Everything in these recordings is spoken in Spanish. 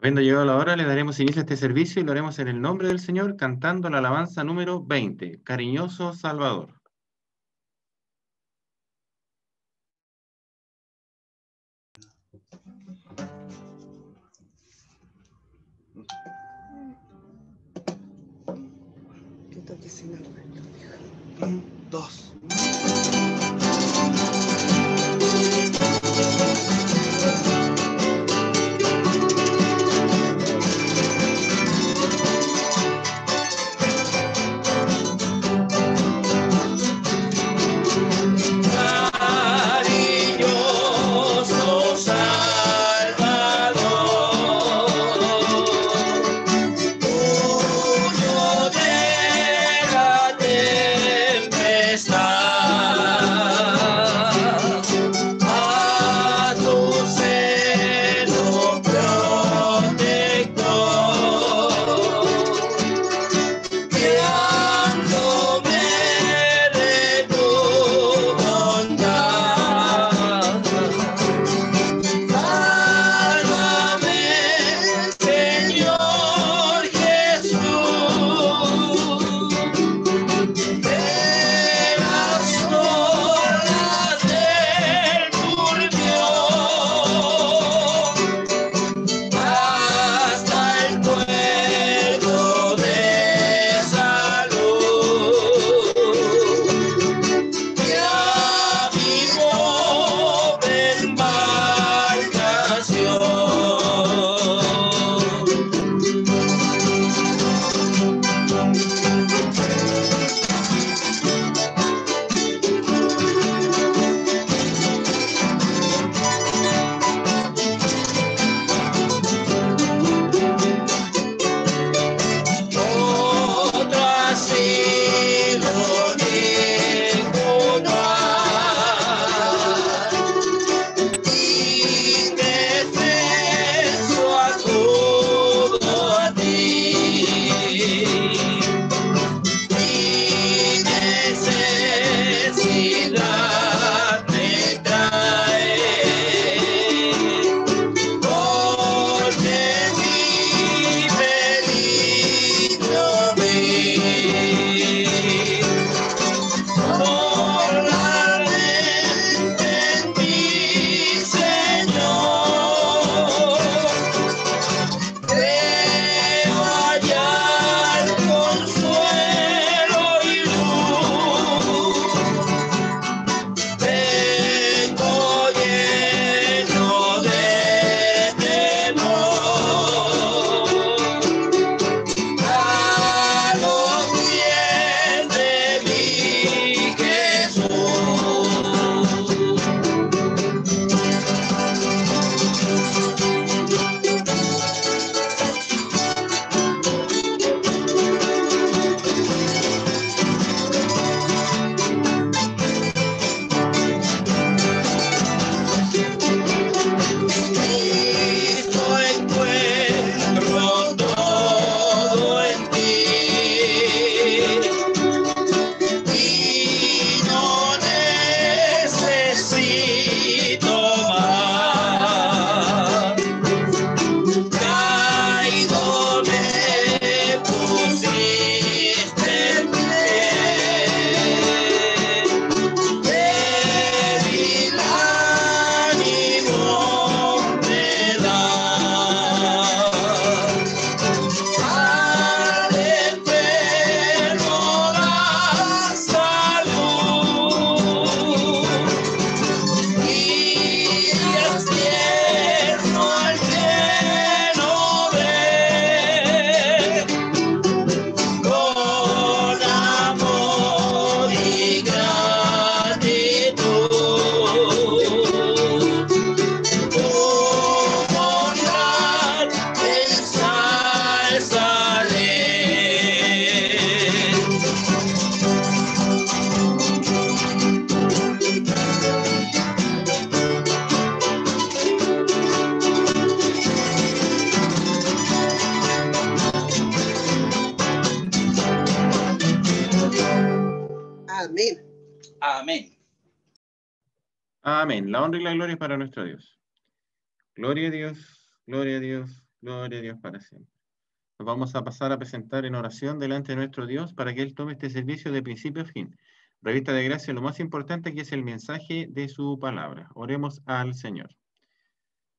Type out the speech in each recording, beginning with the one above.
Habiendo llegado la hora, le daremos inicio a este servicio y lo haremos en el nombre del Señor, cantando la alabanza número 20, Cariñoso Salvador. Dos. Amén. Amén. Amén. La honra y la gloria es para nuestro Dios. Gloria a Dios, gloria a Dios, Gloria a Dios para siempre. Nos vamos a pasar a presentar en oración delante de nuestro Dios para que Él tome este servicio de principio a fin. Revista de gracia, lo más importante que es el mensaje de su palabra. Oremos al Señor.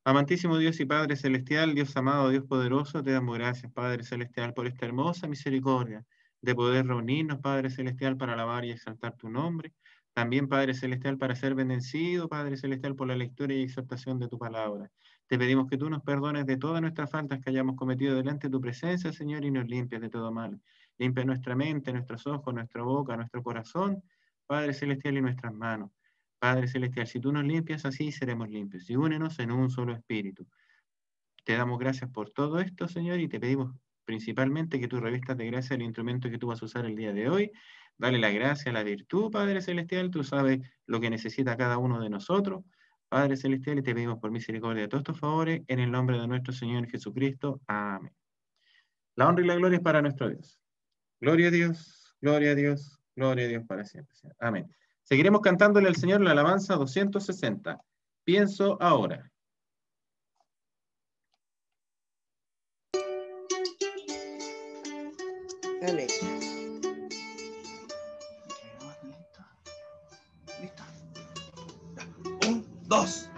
Amantísimo Dios y Padre Celestial, Dios amado, Dios poderoso, te damos gracias, Padre Celestial, por esta hermosa misericordia de poder reunirnos, Padre Celestial, para alabar y exaltar tu nombre. También, Padre Celestial, para ser bendecido, Padre Celestial, por la lectura y exhortación de tu palabra. Te pedimos que tú nos perdones de todas nuestras faltas que hayamos cometido delante de tu presencia, Señor, y nos limpies de todo mal. Limpia nuestra mente, nuestros ojos, nuestra boca, nuestro corazón, Padre Celestial, y nuestras manos. Padre Celestial, si tú nos limpias, así seremos limpios. Y únenos en un solo espíritu. Te damos gracias por todo esto, Señor, y te pedimos principalmente que tú revistas de gracia el instrumento que tú vas a usar el día de hoy. Dale la gracia, la virtud, Padre Celestial. Tú sabes lo que necesita cada uno de nosotros. Padre Celestial, y te pedimos por misericordia de todos estos favores, en el nombre de nuestro Señor Jesucristo. Amén. La honra y la gloria es para nuestro Dios. Gloria a Dios, gloria a Dios, gloria a Dios para siempre. Amén. Seguiremos cantándole al Señor la alabanza 260. Pienso ahora. Amén. ¿Lista? 1, 2.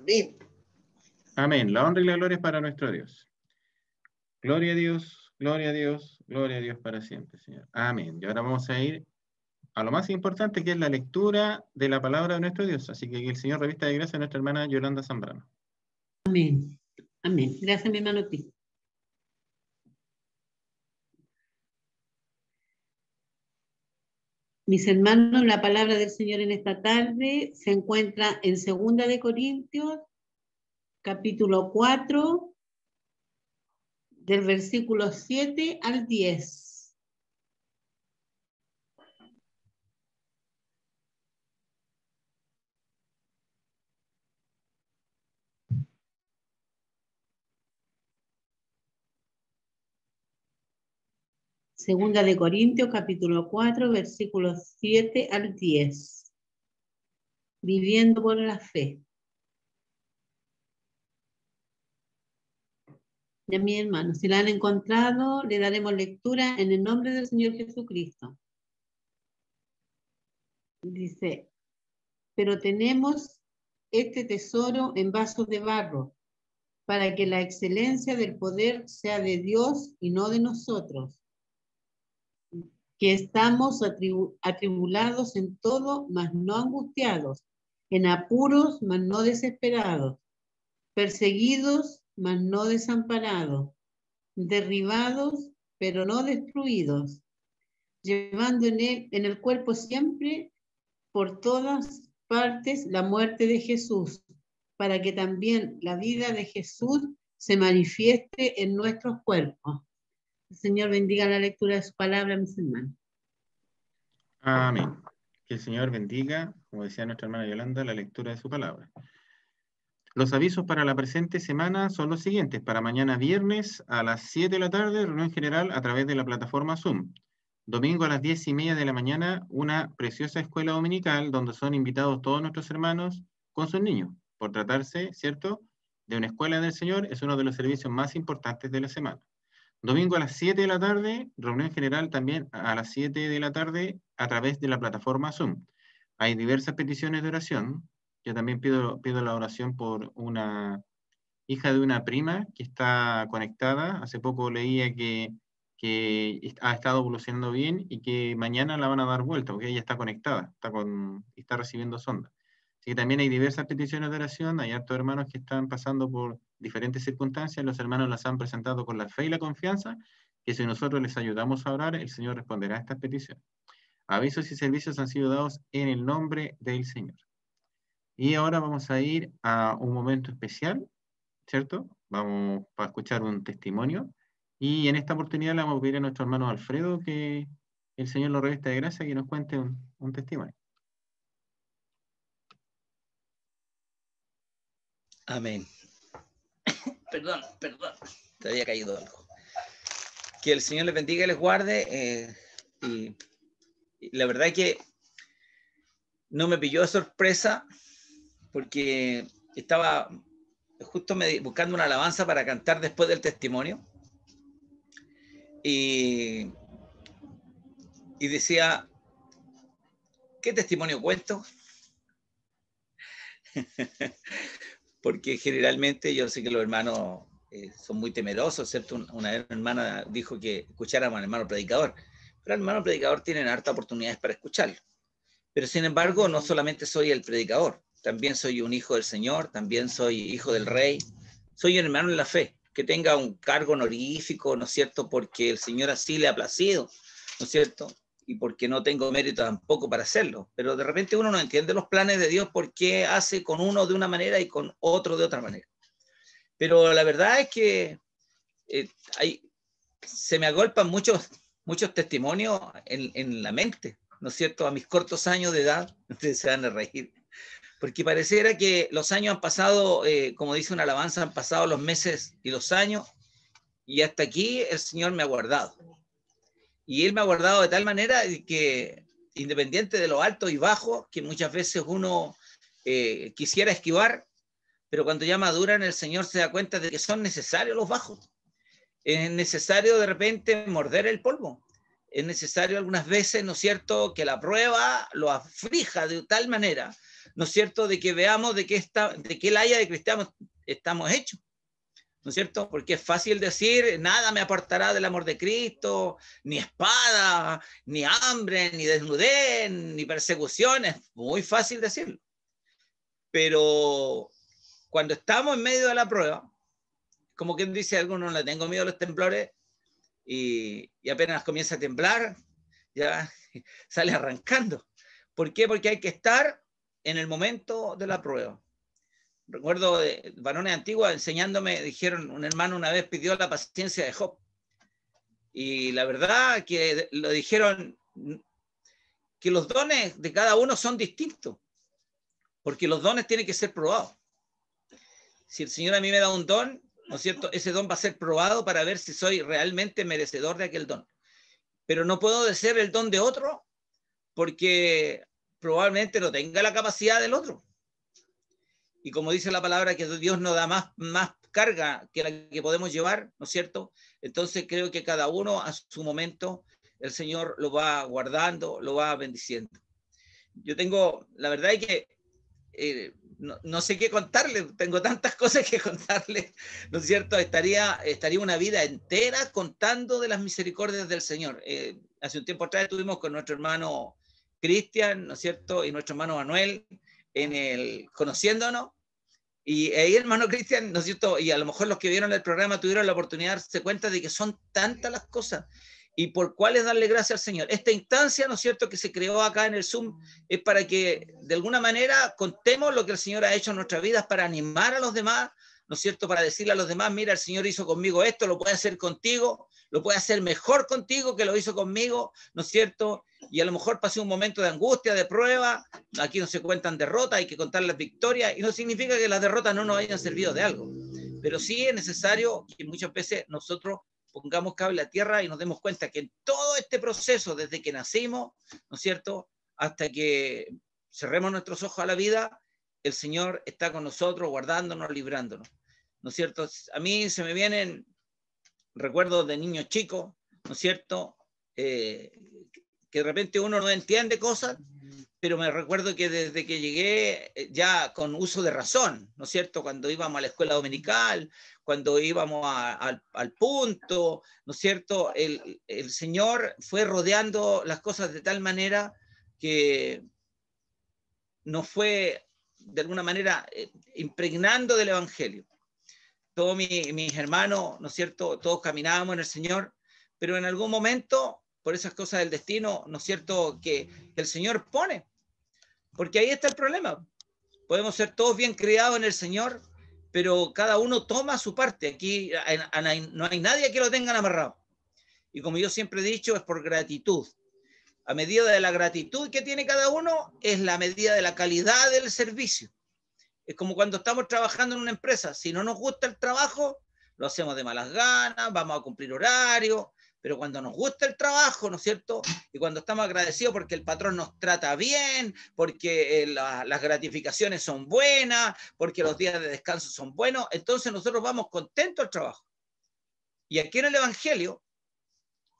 Amén. Amén. La honra y la gloria es para nuestro Dios. Gloria a Dios, gloria a Dios, gloria a Dios para siempre, Señor. Amén. Y ahora vamos a ir a lo más importante, que es la lectura de la palabra de nuestro Dios. Así que el Señor revista de gracia a nuestra hermana Yolanda Zambrano. Amén. Amén. Gracias, mi hermano Tito. Mis hermanos, la palabra del Señor en esta tarde se encuentra en 2 de Corintios, capítulo 4, del versículo 7 al 10. Segunda de Corintios, capítulo 4, versículos 7 al 10. Viviendo por la fe. Ya, mi hermano, si la han encontrado, le daremos lectura en el nombre del Señor Jesucristo. Dice, pero tenemos este tesoro en vasos de barro, para que la excelencia del poder sea de Dios y no de nosotros, que estamos atribulados en todo, mas no angustiados, en apuros, mas no desesperados, perseguidos, mas no desamparados, derribados, pero no destruidos, llevando en el cuerpo siempre por todas partes la muerte de Jesús, para que también la vida de Jesús se manifieste en nuestros cuerpos. El Señor bendiga la lectura de su palabra, mis hermanos. Amén. Que el Señor bendiga, como decía nuestra hermana Yolanda, la lectura de su palabra. Los avisos para la presente semana son los siguientes. Para mañana viernes a las 7 de la tarde, reunión general a través de la plataforma Zoom. Domingo a las 10:30 de la mañana, una preciosa escuela dominical donde son invitados todos nuestros hermanos con sus niños. Por tratarse, ¿cierto?, de una escuela del Señor, es uno de los servicios más importantes de la semana. Domingo a las 7 de la tarde, reunión general también a las 7 de la tarde a través de la plataforma Zoom. Hay diversas peticiones de oración. Yo también pido la oración por una hija de una prima que está conectada. Hace poco leía que ha estado evolucionando bien y que mañana la van a dar vuelta, porque ella está conectada, está recibiendo sonda. Así que también hay diversas peticiones de oración. Hay hartos hermanos que están pasando por diferentes circunstancias. Los hermanos las han presentado con la fe y la confianza, que si nosotros les ayudamos a orar, el Señor responderá a estas peticiones. Avisos y servicios han sido dados en el nombre del Señor. Y ahora vamos a ir a un momento especial, ¿cierto? Vamos a escuchar un testimonio. Y en esta oportunidad le vamos a pedir a nuestro hermano Alfredo que el Señor lo revista de gracia y que nos cuente un testimonio. Amén. Perdón, te había caído algo. Que el Señor les bendiga y les guarde. Y la verdad es que no me pilló de sorpresa porque estaba justo buscando una alabanza para cantar después del testimonio. Y decía, ¿qué testimonio cuento? Porque generalmente yo sé que los hermanos son muy temerosos, ¿cierto? Una hermana dijo que escucháramos al hermano predicador, pero el hermano predicador tienen hartas oportunidades para escucharlo. Pero sin embargo, no solamente soy el predicador, también soy un hijo del Señor, también soy hijo del Rey, soy un hermano en la fe, que tenga un cargo honorífico, ¿no es cierto? Porque el Señor así le ha placido, ¿no es cierto? Y porque no tengo mérito tampoco para hacerlo. Pero de repente uno no entiende los planes de Dios porque hace con uno de una manera y con otro de otra manera. Pero la verdad es que se me agolpan muchos testimonios en la mente, ¿no es cierto? A mis cortos años de edad, ustedes se van a reír, porque pareciera que los años han pasado, como dice una alabanza, han pasado los meses y los años, y hasta aquí el Señor me ha guardado. Y Él me ha guardado de tal manera que, independiente de lo alto y bajo, que muchas veces uno quisiera esquivar, pero cuando ya madura en el Señor se da cuenta de que son necesarios los bajos. Es necesario de repente morder el polvo. Es necesario algunas veces, ¿no es cierto?, que la prueba lo aflija de tal manera ¿no es cierto?, de que veamos de qué laya de cristianos estamos hechos, ¿no es cierto? Porque es fácil decir, nada me apartará del amor de Cristo, ni espada, ni hambre, ni desnudez, ni persecución, es muy fácil decirlo. Pero cuando estamos en medio de la prueba, como quien dice, algunos le tengo miedo a los temblores, y apenas comienza a temblar, ya sale arrancando. ¿Por qué? Porque hay que estar en el momento de la prueba. Recuerdo de varones antiguos enseñándome, dijeron, un hermano una vez pidió la paciencia de Job. Y la verdad que lo dijeron, que los dones de cada uno son distintos, porque los dones tienen que ser probados. Si el Señor a mí me da un don, ¿no es cierto?, ese don va a ser probado para ver si soy realmente merecedor de aquel don. Pero no puedo decir el don de otro porque probablemente no tenga la capacidad del otro. Y como dice la palabra, que Dios nos da más carga que la que podemos llevar, ¿no es cierto? Entonces creo que cada uno a su momento el Señor lo va guardando, lo va bendiciendo. Yo tengo, la verdad es que no sé qué contarle, tengo tantas cosas que contarle, ¿no es cierto? Estaría una vida entera contando de las misericordias del Señor. Hace un tiempo atrás estuvimos con nuestro hermano Cristian, ¿no es cierto?, y nuestro hermano Manuel, conociéndonos, y ahí hermano Cristian, ¿no es cierto?, y a lo mejor los que vieron el programa tuvieron la oportunidad de darse cuenta de que son tantas las cosas, y por cuáles darle gracias al Señor. Esta instancia, ¿no es cierto?, que se creó acá en el Zoom, es para que de alguna manera contemos lo que el Señor ha hecho en nuestras vidas, para animar a los demás, ¿no es cierto?, para decirle a los demás, mira, el Señor hizo conmigo esto, lo puede hacer contigo, lo puede hacer mejor contigo que lo hizo conmigo, ¿no es cierto? Y a lo mejor pasé un momento de angustia, de prueba, aquí no se cuentan derrotas, hay que contar las victorias, y no significa que las derrotas no nos hayan servido de algo, pero sí es necesario que muchas veces nosotros pongamos cable a tierra y nos demos cuenta que en todo este proceso, desde que nacimos, ¿no es cierto?, hasta que cerremos nuestros ojos a la vida, el Señor está con nosotros, guardándonos, librándonos, ¿no es cierto? A mí se me vienen recuerdos de niños chicos, ¿no es cierto?, que de repente uno no entiende cosas, pero me recuerdo que desde que llegué ya con uso de razón, ¿no es cierto?, cuando íbamos a la escuela dominical, cuando íbamos al punto, ¿no es cierto?, el Señor fue rodeando las cosas de tal manera que nos fue de alguna manera impregnando del Evangelio. Todos mis hermanos, ¿no es cierto?, todos caminábamos en el Señor, pero en algún momento, por esas cosas del destino, ¿no es cierto?, que el Señor pone, porque ahí está el problema. Podemos ser todos bien criados en el Señor, pero cada uno toma su parte. Aquí no hay nadie que lo tengan amarrado. Y como yo siempre he dicho, es por gratitud. A medida de la gratitud que tiene cada uno, es la medida de la calidad del servicio. Es como cuando estamos trabajando en una empresa. Si no nos gusta el trabajo, lo hacemos de malas ganas, vamos a cumplir horario, pero cuando nos gusta el trabajo, ¿no es cierto?, y cuando estamos agradecidos porque el patrón nos trata bien, porque las gratificaciones son buenas, porque los días de descanso son buenos, entonces nosotros vamos contentos al trabajo. Y aquí en el Evangelio,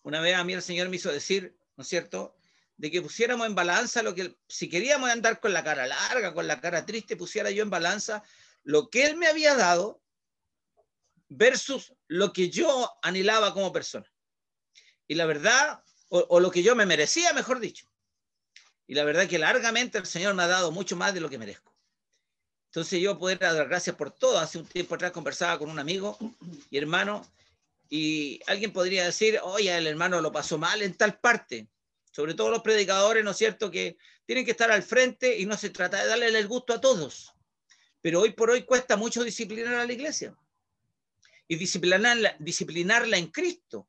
una vez a mí el Señor me hizo decir, ¿no es cierto?, de que pusiéramos en balanza lo que, si queríamos andar con la cara larga, con la cara triste, pusiera yo en balanza lo que Él me había dado versus lo que yo anhelaba como persona. Y la verdad, o lo que yo me merecía, mejor dicho. Y la verdad que largamente el Señor me ha dado mucho más de lo que merezco. Entonces yo poder dar gracias por todo. Hace un tiempo atrás conversaba con un amigo y hermano, y alguien podría decir, oye, el hermano lo pasó mal en tal parte. Sobre todo los predicadores, ¿no es cierto?, que tienen que estar al frente y no se trata de darle el gusto a todos. Pero hoy por hoy cuesta mucho disciplinar a la iglesia. Y disciplinarla en Cristo.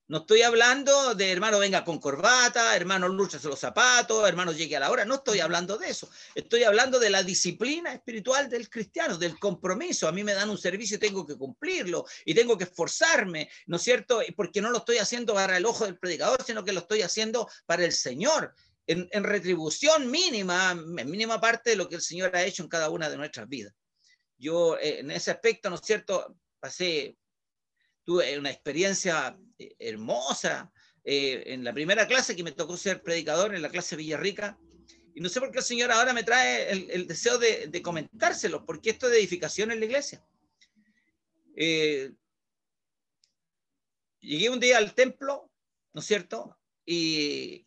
No estoy hablando de hermano venga con corbata, hermano lúchase los zapatos, hermano llegue a la hora. No estoy hablando de eso. Estoy hablando de la disciplina espiritual del cristiano, del compromiso. A mí me dan un servicio y tengo que cumplirlo y tengo que esforzarme, ¿no es cierto? Porque no lo estoy haciendo para el ojo del predicador, sino que lo estoy haciendo para el Señor, en retribución mínima parte de lo que el Señor ha hecho en cada una de nuestras vidas. Yo en ese aspecto, ¿no es cierto?, tuve una experiencia hermosa en la primera clase que me tocó ser predicador, en la clase Villarrica, Y no sé por qué el Señor ahora me trae el deseo de comentárselo, porque esto es de edificación en la iglesia. Llegué un día al templo, ¿no es cierto? Y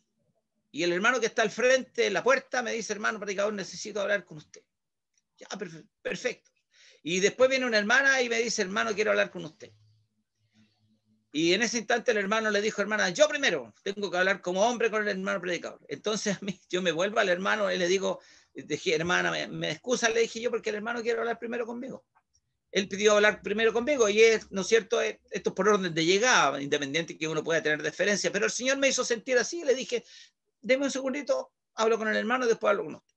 el hermano que está al frente, en la puerta, me dice, hermano predicador, necesito hablar con usted. Ya, perfecto. Y después viene una hermana y me dice, hermano, quiero hablar con usted. Y en ese instante el hermano le dijo, hermana, yo primero tengo que hablar como hombre con el hermano predicador. Entonces a mí, yo me vuelvo al hermano y le digo, dije, hermana, me excusa, le dije yo, porque el hermano quiere hablar primero conmigo. Él pidió hablar primero conmigo y es, ¿no es cierto? Esto es por orden de llegada, independiente que uno pueda tener deferencia. Pero el Señor me hizo sentir así y le dije, deme un segundito, hablo con el hermano y después hablo con usted.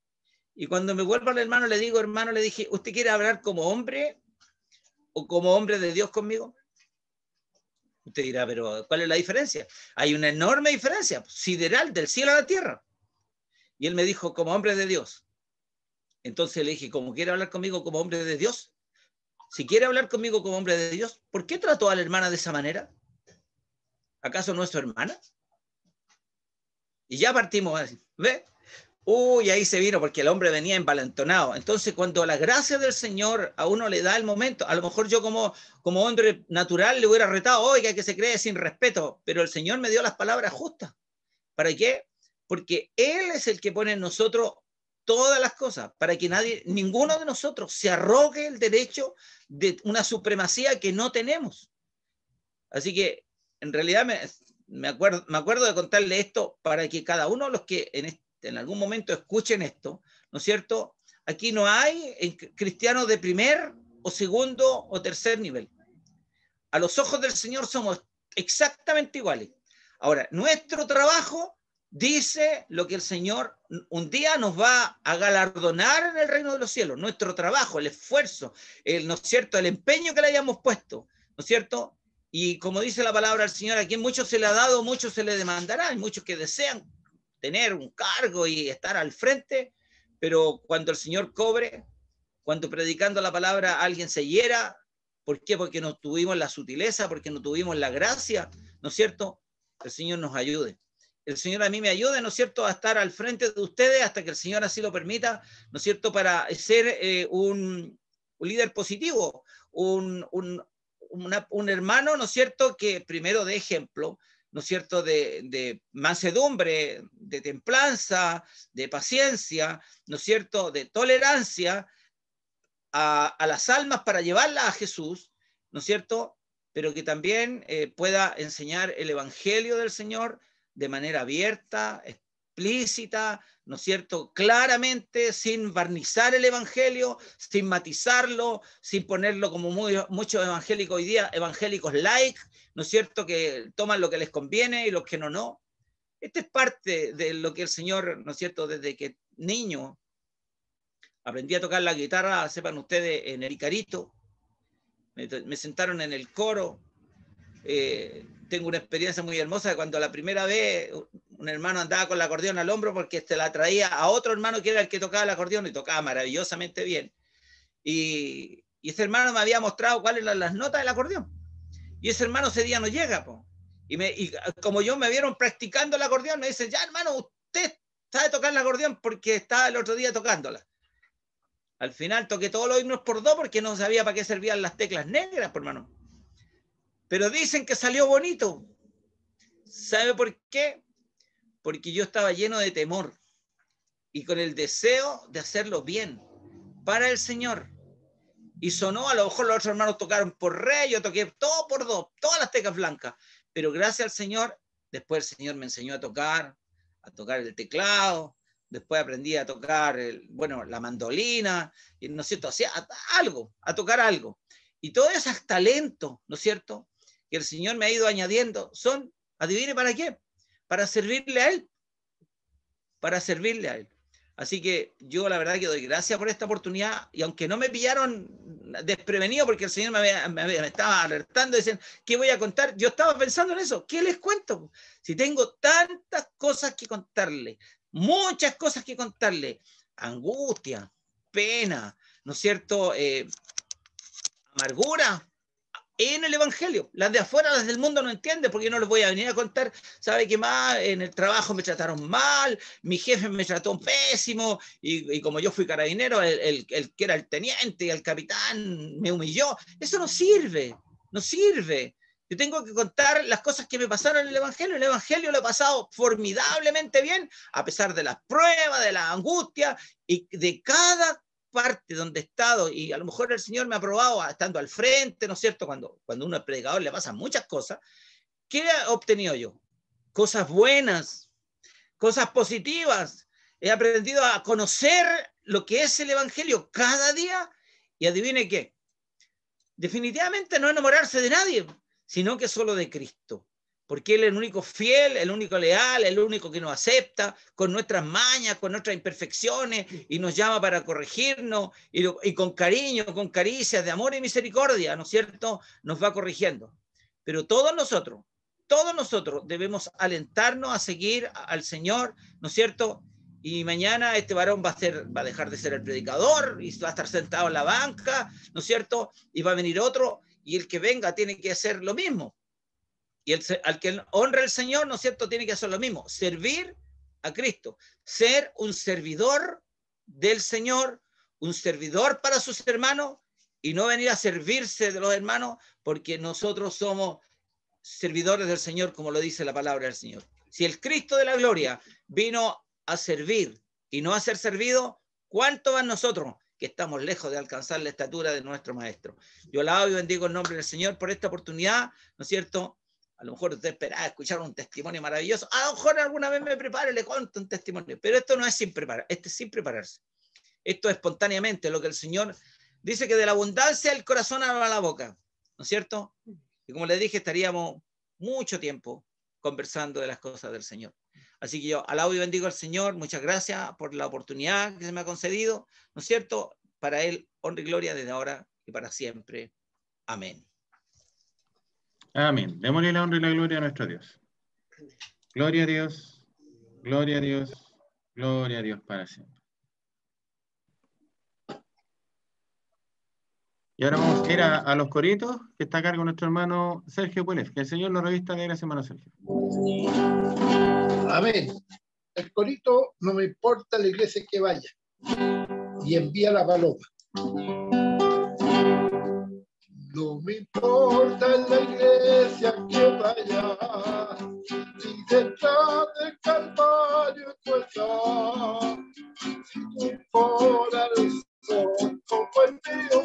Y cuando me vuelvo al hermano le digo, hermano, le dije, ¿usted quiere hablar como hombre o como hombre de Dios conmigo? Usted dirá, pero ¿cuál es la diferencia? Hay una enorme diferencia, sideral, del cielo a la tierra. Y él me dijo, como hombre de Dios. Entonces le dije, ¿cómo quiere hablar conmigo como hombre de Dios? Si quiere hablar conmigo como hombre de Dios, ¿por qué trató a la hermana de esa manera? ¿Acaso no es su hermana? Y ya partimos así, ¿ve? Uy, ahí se vino porque el hombre venía envalentonado. Entonces, cuando la gracia del Señor a uno le da el momento, a lo mejor yo como hombre natural le hubiera retado, oiga, que se cree sin respeto, pero el Señor me dio las palabras justas. ¿Para qué? Porque Él es el que pone en nosotros todas las cosas, para que ninguno de nosotros se arrogue el derecho de una supremacía que no tenemos. Así que, en realidad, me acuerdo de contarle esto para que cada uno de los que en algún momento escuchen esto, ¿no es cierto? Aquí no hay cristianos de primer o segundo o tercer nivel. A los ojos del Señor somos exactamente iguales. Ahora, nuestro trabajo dice lo que el Señor un día nos va a galardonar en el reino de los cielos. Nuestro trabajo, el esfuerzo, ¿no es cierto? El empeño que le hayamos puesto, ¿no es cierto? Y como dice la palabra del Señor, a quien mucho se le ha dado, mucho se le demandará. Hay muchos que desean tener un cargo y estar al frente, pero cuando el Señor cobre, cuando predicando la palabra alguien se hiera, ¿por qué? Porque no tuvimos la sutileza, porque no tuvimos la gracia, ¿no es cierto? El Señor nos ayude. El Señor a mí me ayude, ¿no es cierto?, a estar al frente de ustedes hasta que el Señor así lo permita, ¿no es cierto?, para ser un líder positivo, un hermano, ¿no es cierto?, que primero dé ejemplo, ¿no es cierto?, de mansedumbre, de templanza, de paciencia, ¿no es cierto?, de tolerancia a las almas para llevarlas a Jesús, ¿no es cierto?, pero que también pueda enseñar el Evangelio del Señor de manera abierta, explícita, ¿no es cierto?, claramente, sin barnizar el Evangelio, sin matizarlo, sin ponerlo como muchos evangélicos hoy día, evangélicos light, ¿no es cierto?, que toman lo que les conviene y los que no. Esta es parte de lo que el Señor, ¿no es cierto?, desde que niño aprendí a tocar la guitarra, sepan ustedes, en el Icarito, me sentaron en el coro. Tengo una experiencia muy hermosa de cuando la primera vez un hermano andaba con el acordeón al hombro porque se la traía a otro hermano que era el que tocaba el acordeón y tocaba maravillosamente bien. Y ese hermano me había mostrado cuáles eran las notas del acordeón. Y ese hermano ese día no llega, po. Y como yo me vieron practicando el acordeón, me dicen, ya hermano, usted sabe tocar el acordeón porque estaba el otro día tocándola. Al final toqué todos los himnos por dos porque no sabía para qué servían las teclas negras, por hermano. Pero dicen que salió bonito. ¿Sabe por qué? Porque yo estaba lleno de temor y con el deseo de hacerlo bien para el Señor. Y sonó, a lo mejor los otros hermanos tocaron por re, yo toqué todo por dos, todas las teclas blancas. Pero gracias al Señor, después el Señor me enseñó a tocar el teclado, después aprendí a tocar, la mandolina, ¿no es cierto? Hacía algo, a tocar algo. Y todos esos talentos, ¿no es cierto?, que el Señor me ha ido añadiendo, son, adivine para qué, para servirle a Él, para servirle a Él. Así que yo la verdad que doy gracias por esta oportunidad, y aunque no me pillaron desprevenido porque el Señor me estaba alertando, diciendo, ¿qué voy a contar? Yo estaba pensando en eso, ¿qué les cuento? Si tengo tantas cosas que contarle, muchas cosas que contarle, angustia, pena, ¿no es cierto?, amargura, en el Evangelio. Las de afuera, las del mundo no entienden, porque yo no les voy a venir a contar, ¿sabe qué más? En el trabajo me trataron mal, mi jefe me trató pésimo, y como yo fui carabinero, el que era el teniente y el capitán me humilló. Eso no sirve, no sirve. Yo tengo que contar las cosas que me pasaron en el Evangelio. En el Evangelio lo he pasado formidablemente bien, a pesar de las pruebas, de la angustia, y de cada parte donde he estado, y a lo mejor el Señor me ha probado estando al frente, ¿no es cierto? Cuando uno es predicador le pasan muchas cosas. ¿Qué he obtenido yo? Cosas buenas, cosas positivas. He aprendido a conocer lo que es el Evangelio cada día, y adivine qué. Definitivamente no enamorarse de nadie, sino que solo de Cristo. Porque Él es el único fiel, el único leal, el único que nos acepta con nuestras mañas, con nuestras imperfecciones, y nos llama para corregirnos, y con cariño, con caricias de amor y misericordia, ¿no es cierto?, nos va corrigiendo. Pero todos nosotros debemos alentarnos a seguir al Señor, ¿no es cierto? Y mañana este varón va a dejar de ser el predicador y va a estar sentado en la banca, ¿no es cierto? Y va a venir otro, y el que venga tiene que hacer lo mismo. Y al que honra al Señor, ¿no es cierto?, tiene que hacer lo mismo, servir a Cristo, ser un servidor del Señor, un servidor para sus hermanos, y no venir a servirse de los hermanos, porque nosotros somos servidores del Señor, como lo dice la palabra del Señor. Si el Cristo de la gloria vino a servir y no a ser servido, ¿cuánto van nosotros que estamos lejos de alcanzar la estatura de nuestro Maestro? Yo alabo y bendigo el nombre del Señor por esta oportunidad, ¿no es cierto? A lo mejor usted esperaba escuchar un testimonio maravilloso. A lo mejor alguna vez me prepare y le cuento un testimonio. Pero esto no es sin preparar, esto es sin prepararse. Esto es espontáneamente lo que el Señor dice, que de la abundancia el corazón habla la boca, ¿no es cierto? Y como les dije, estaríamos mucho tiempo conversando de las cosas del Señor. Así que yo alabo y bendigo al Señor. Muchas gracias por la oportunidad que se me ha concedido, ¿no es cierto? Para Él, honra y gloria desde ahora y para siempre. Amén. Amén. Démosle la honra y la gloria a nuestro Dios. Gloria a Dios, gloria a Dios, gloria a Dios para siempre. Y ahora vamos a ir a los coritos, que está a cargo nuestro hermano Sergio Pérez. Que el Señor lo revista de gracia, hermano Sergio. Amén. El corito, no me importa la iglesia que vaya, y envía la paloma. No me importa la iglesia que vaya, y detrás del Calvario tú estás. Si tu corazón como el mío,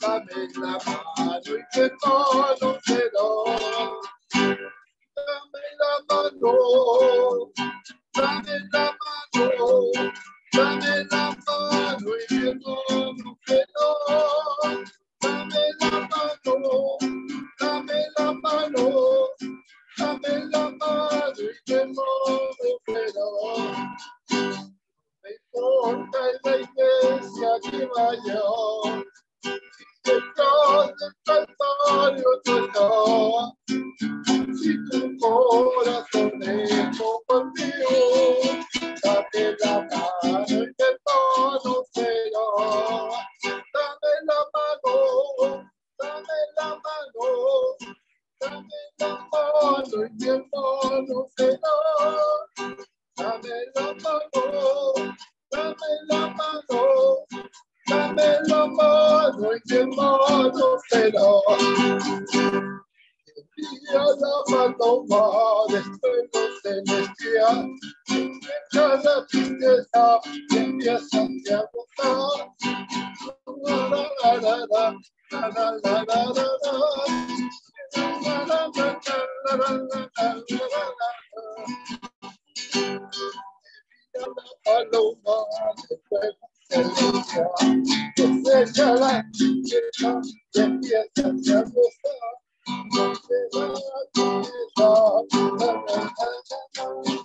dame la mano y te conocerás. Dame la mano, dame la mano, dame la mano y te conocerás. Dame la mano, dame la mano, dame la mano y te conocerás. No importa la iglesia que vaya, detrás del Calvario tú estás. Si tu corazón es como el mío, dame la mano y te conocerás. Dame la mano, dame la mano, dame la mano y te conocerás. Dame la mano, dame la mano, dame la mano y te conocerás. Envía la paloma del fuego celestial, deja la tristeza y empieza a gozar. Paloma del fuego celestial, desecha la tristeza y empieza a gozar.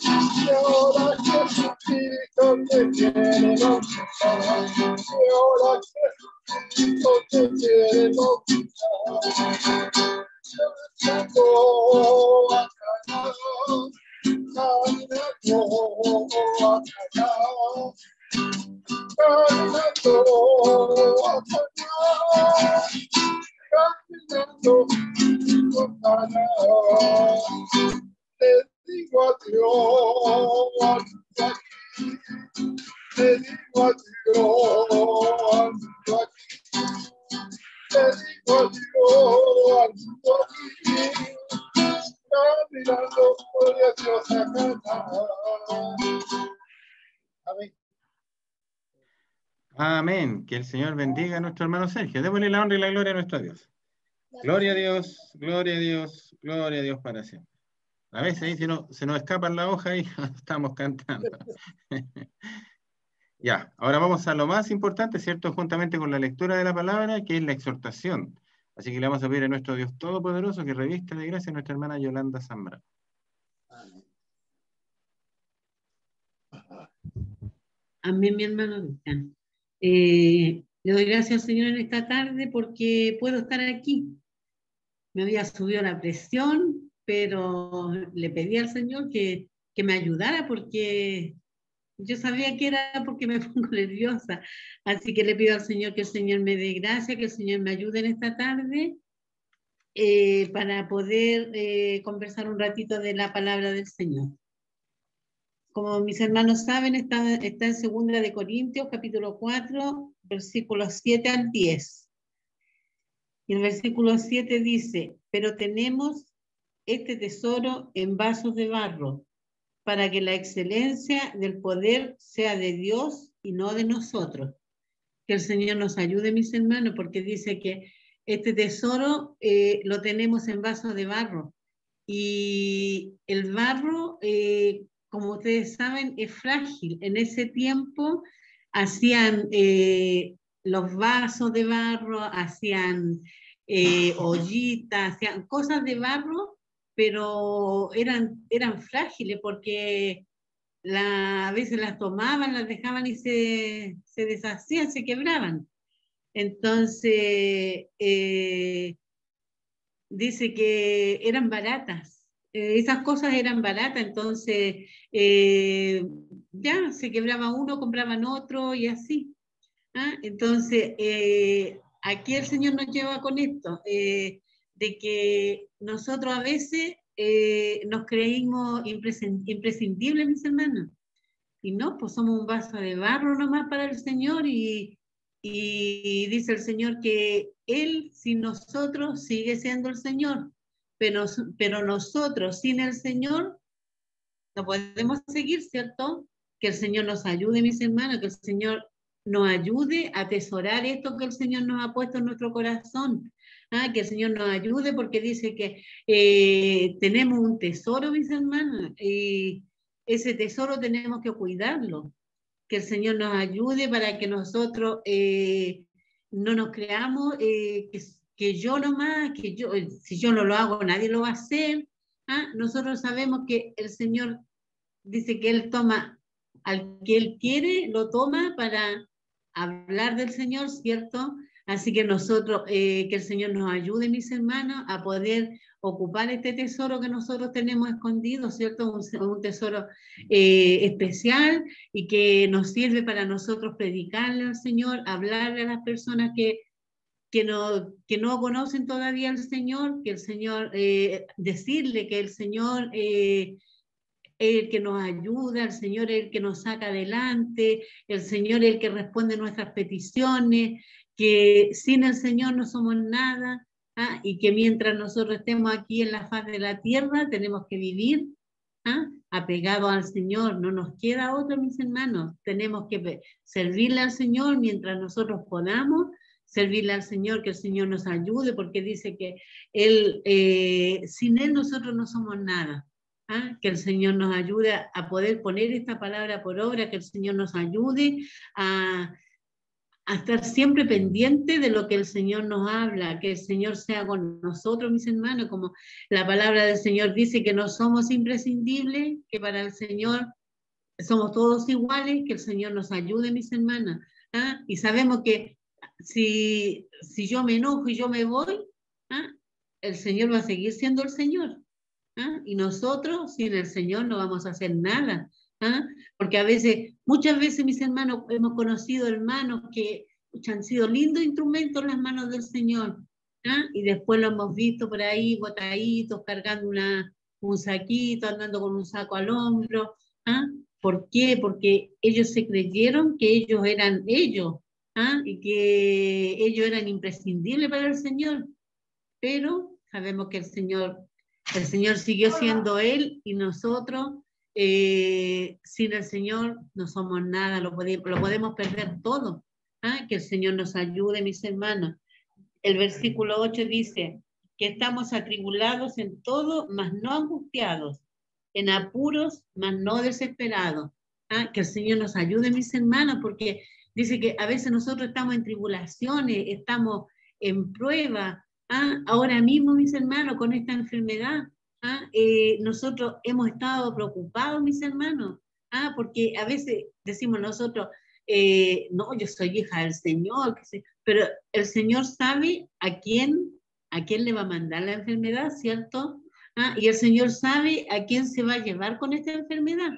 Y ahora Jesucristo te quiere bautizar, y ahora Jesucristo te quiere bautizar. Caminando a Caná, caminando a Caná, caminando a Caná, caminando mundo importará. Le digo adiós aquí, le digo adiós aquí, le digo adiós al mundo aquí, caminando por Dios a cantar. Amén. Amén. Que el Señor bendiga a nuestro hermano Sergio. Démosle la honra y la gloria a nuestro Dios. Gloria a Dios, gloria a Dios, gloria a Dios para siempre. A veces ahí se nos escapa la hoja y estamos cantando. Ya, ahora vamos a lo más importante, ¿cierto? Juntamente con la lectura de la palabra, que es la exhortación. Así que le vamos a pedir a nuestro Dios Todopoderoso que revista de gracia a nuestra hermana Yolanda Zambra. Amén, mi hermano Cristian. Le doy gracias al Señor en esta tarde porque puedo estar aquí. Me había subido la presión, pero le pedí al Señor que me ayudara porque yo sabía que era porque me pongo nerviosa. Así que le pido al Señor que el Señor me dé gracia, que el Señor me ayude en esta tarde para poder conversar un ratito de la palabra del Señor. Como mis hermanos saben, está en 2 de Corintios, capítulo 4, versículos 7 al 10. Y el versículo 7 dice, pero tenemos este tesoro en vasos de barro, para que la excelencia del poder sea de Dios y no de nosotros. Que el Señor nos ayude, mis hermanos, porque dice que este tesoro lo tenemos en vasos de barro. Y el barro, como ustedes saben, es frágil. En ese tiempo hacían los vasos de barro, hacían ollitas, hacían cosas de barro, pero eran frágiles porque a veces las tomaban, las dejaban y se deshacían, se quebraban. Entonces, dice que eran baratas. Esas cosas eran baratas, entonces ya se quebraba uno, compraban otro y así. ¿Ah? Entonces, aquí el Señor nos lleva con esto, de que nosotros a veces nos creímos imprescindibles, mis hermanos, y no, pues somos un vaso de barro nomás para el Señor y dice el Señor que Él sin nosotros sigue siendo el Señor, pero nosotros sin el Señor no podemos seguir, ¿cierto? Que el Señor nos ayude, mis hermanos, que el Señor nos ayude a atesorar esto que el Señor nos ha puesto en nuestro corazón. Que el Señor nos ayude porque dice que tenemos un tesoro, mis hermanos, y ese tesoro tenemos que cuidarlo. Que el Señor nos ayude para que nosotros no nos creamos que yo nomás, si yo no lo hago, nadie lo va a hacer. Nosotros sabemos que el Señor dice que Él toma al que Él quiere, lo toma para hablar del Señor, ¿cierto? Así que nosotros, que el Señor nos ayude, mis hermanos, a poder ocupar este tesoro que nosotros tenemos escondido, ¿cierto? Un tesoro especial y que nos sirve para nosotros predicarle al Señor, hablarle a las personas que no conocen todavía al Señor, que el Señor, decirle que el Señor el que nos ayuda, el Señor el que nos saca adelante, el Señor el que responde nuestras peticiones, que sin el Señor no somos nada, y que mientras nosotros estemos aquí en la faz de la tierra tenemos que vivir apegados al Señor, no nos queda otro, mis hermanos, tenemos que servirle al Señor mientras nosotros podamos, servirle al Señor, que el Señor nos ayude, porque dice que Él, sin Él nosotros no somos nada. Que el Señor nos ayude a poder poner esta palabra por obra, que el Señor nos ayude a estar siempre pendiente de lo que el Señor nos habla, que el Señor sea con nosotros, mis hermanos, como la palabra del Señor dice que no somos imprescindibles, que para el Señor somos todos iguales, que el Señor nos ayude, mis hermanas. Y sabemos que si yo me enojo y yo me voy, el Señor va a seguir siendo el Señor. Y nosotros sin el Señor no vamos a hacer nada, porque muchas veces, mis hermanos, hemos conocido hermanos que han sido lindos instrumentos en las manos del Señor, Y después lo hemos visto por ahí botaditos, cargando un saquito, andando con un saco al hombro. ¿Por qué? Porque ellos se creyeron que ellos eran ellos, y que ellos eran imprescindibles para el Señor, pero sabemos que el Señor siguió siendo Él, y nosotros sin el Señor no somos nada, lo podemos perder todo. Que el Señor nos ayude, mis hermanos. El versículo 8 dice que estamos atribulados en todo, mas no angustiados, en apuros, mas no desesperados. Que el Señor nos ayude, mis hermanos, porque dice que a veces nosotros estamos en tribulaciones, estamos en prueba. Ahora mismo, mis hermanos, con esta enfermedad, nosotros hemos estado preocupados, mis hermanos, porque a veces decimos nosotros, no, yo soy hija del Señor, pero el Señor sabe a quién le va a mandar la enfermedad, ¿cierto? Y el Señor sabe a quién se va a llevar con esta enfermedad.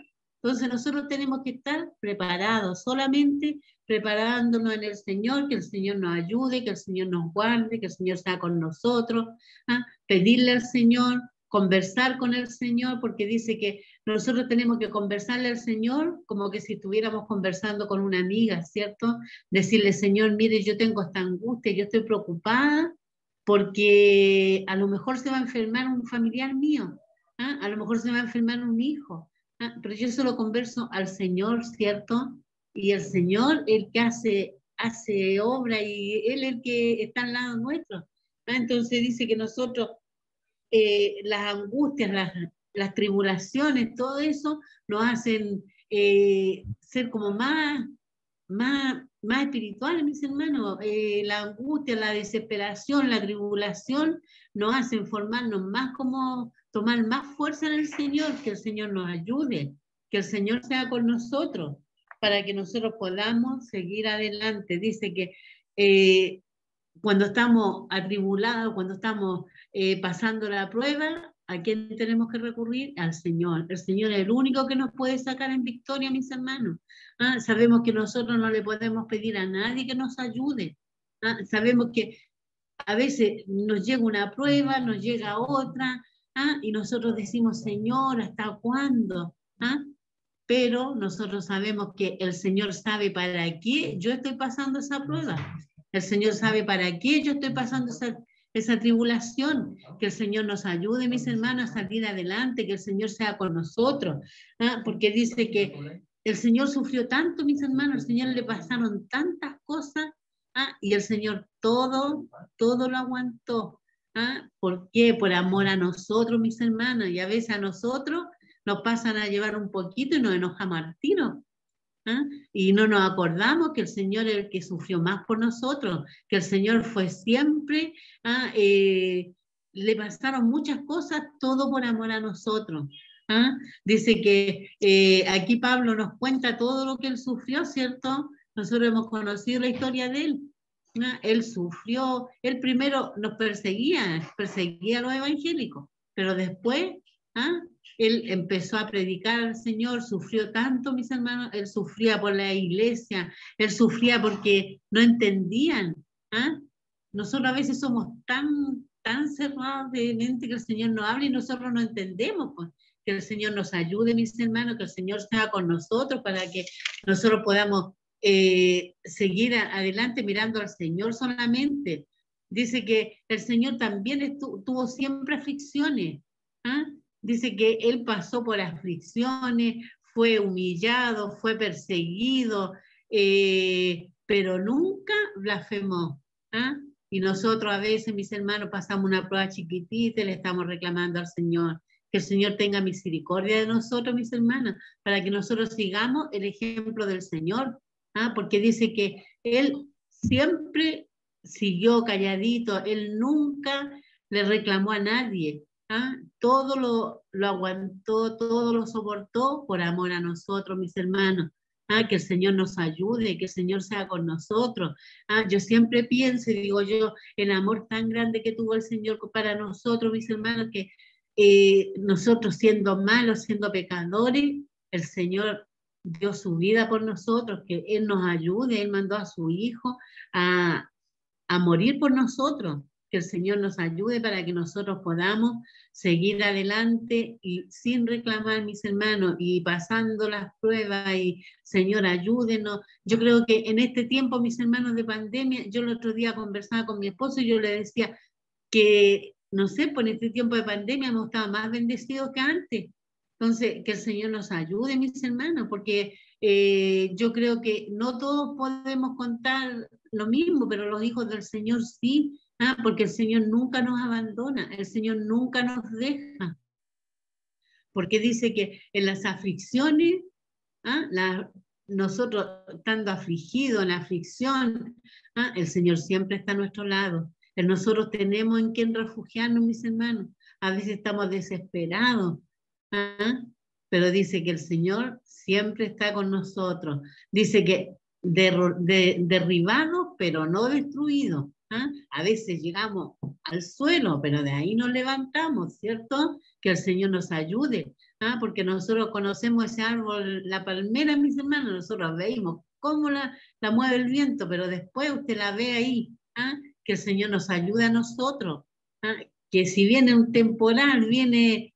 Entonces nosotros tenemos que estar preparados, solamente preparándonos en el Señor, que el Señor nos ayude, que el Señor nos guarde, que el Señor sea con nosotros, pedirle al Señor, conversar con el Señor, porque dice que nosotros tenemos que conversarle al Señor como que si estuviéramos conversando con una amiga, ¿cierto? Decirle, Señor, mire, yo tengo esta angustia, yo estoy preocupada porque a lo mejor se va a enfermar un familiar mío, a lo mejor se va a enfermar un hijo, pero yo solo converso al Señor, ¿cierto? Y el Señor, el que hace obra, y Él el que está al lado nuestro. Entonces dice que nosotros, las angustias, las tribulaciones, todo eso nos hacen ser como más espirituales, mis hermanos. La angustia, la desesperación, la tribulación nos hacen formarnos más, como tomar más fuerza en el Señor, que el Señor nos ayude, que el Señor sea con nosotros, para que nosotros podamos seguir adelante. Dice que cuando estamos atribulados, cuando estamos pasando la prueba, ¿a quién tenemos que recurrir? Al Señor. El Señor es el único que nos puede sacar en victoria, mis hermanos. Sabemos que nosotros no le podemos pedir a nadie que nos ayude. Sabemos que a veces nos llega una prueba, nos llega otra, y nosotros decimos, Señor, ¿hasta cuándo? Pero nosotros sabemos que el Señor sabe para qué yo estoy pasando esa prueba. El Señor sabe para qué yo estoy pasando esa tribulación. Que el Señor nos ayude, mis hermanos, a salir adelante, que el Señor sea con nosotros. Porque dice que el Señor sufrió tanto, mis hermanos, al Señor le pasaron tantas cosas, y el Señor todo lo aguantó. ¿Por qué? Por amor a nosotros, mis hermanos. Y a veces a nosotros nos pasan a llevar un poquito y nos enojamos al tiro. Y no nos acordamos que el Señor es el que sufrió más por nosotros, que el Señor fue siempre, le pasaron muchas cosas, todo por amor a nosotros. Dice que aquí Pablo nos cuenta todo lo que él sufrió, ¿cierto? Nosotros hemos conocido la historia de él. Él sufrió, él primero nos perseguía a los evangélicos, pero después él empezó a predicar al Señor, sufrió tanto, mis hermanos, él sufría por la iglesia, él sufría porque no entendían. Nosotros a veces somos tan cerrados de mente que el Señor nos habla y nosotros no entendemos. Pues. Que el Señor nos ayude, mis hermanos, que el Señor sea con nosotros para que nosotros podamos seguir adelante mirando al Señor solamente. Dice que el Señor también tuvo siempre aflicciones. Dice que Él pasó por aflicciones, fue humillado, fue perseguido, pero nunca blasfemó. Y nosotros a veces, mis hermanos, pasamos una prueba chiquitita y le estamos reclamando al Señor. Que el Señor tenga misericordia de nosotros, mis hermanos, para que nosotros sigamos el ejemplo del Señor. Porque dice que Él siempre siguió calladito, Él nunca le reclamó a nadie. Todo lo aguantó, todo lo soportó por amor a nosotros, mis hermanos. Que el Señor nos ayude, que el Señor sea con nosotros. Yo siempre pienso y digo yo, el amor tan grande que tuvo el Señor para nosotros, mis hermanos, que nosotros siendo malos, siendo pecadores, el Señor dio su vida por nosotros, que Él nos ayude, Él mandó a su Hijo a morir por nosotros. que el Señor nos ayude para que nosotros podamos seguir adelante y sin reclamar, mis hermanos, y pasando las pruebas, y Señor, ayúdenos. Yo creo que en este tiempo, mis hermanos, de pandemia, yo el otro día conversaba con mi esposo y yo le decía que, no sé, por este tiempo de pandemia hemos estado más bendecidos que antes. Entonces, que el Señor nos ayude, mis hermanos, porque yo creo que no todos podemos contar lo mismo, pero los hijos del Señor sí, porque el Señor nunca nos abandona, el Señor nunca nos deja, porque dice que en las aflicciones, nosotros estando afligidos, en la aflicción, el Señor siempre está a nuestro lado. Nosotros tenemos en quién refugiarnos, mis hermanos. A veces estamos desesperados, pero dice que el Señor siempre está con nosotros. Dice que derribados, pero no destruidos. A veces llegamos al suelo, pero de ahí nos levantamos, ¿cierto? Que el Señor nos ayude, porque nosotros conocemos ese árbol, la palmera, mis hermanos, nosotros veíamos cómo la mueve el viento, pero después usted la ve ahí, que el Señor nos ayude a nosotros, que si viene un temporal, viene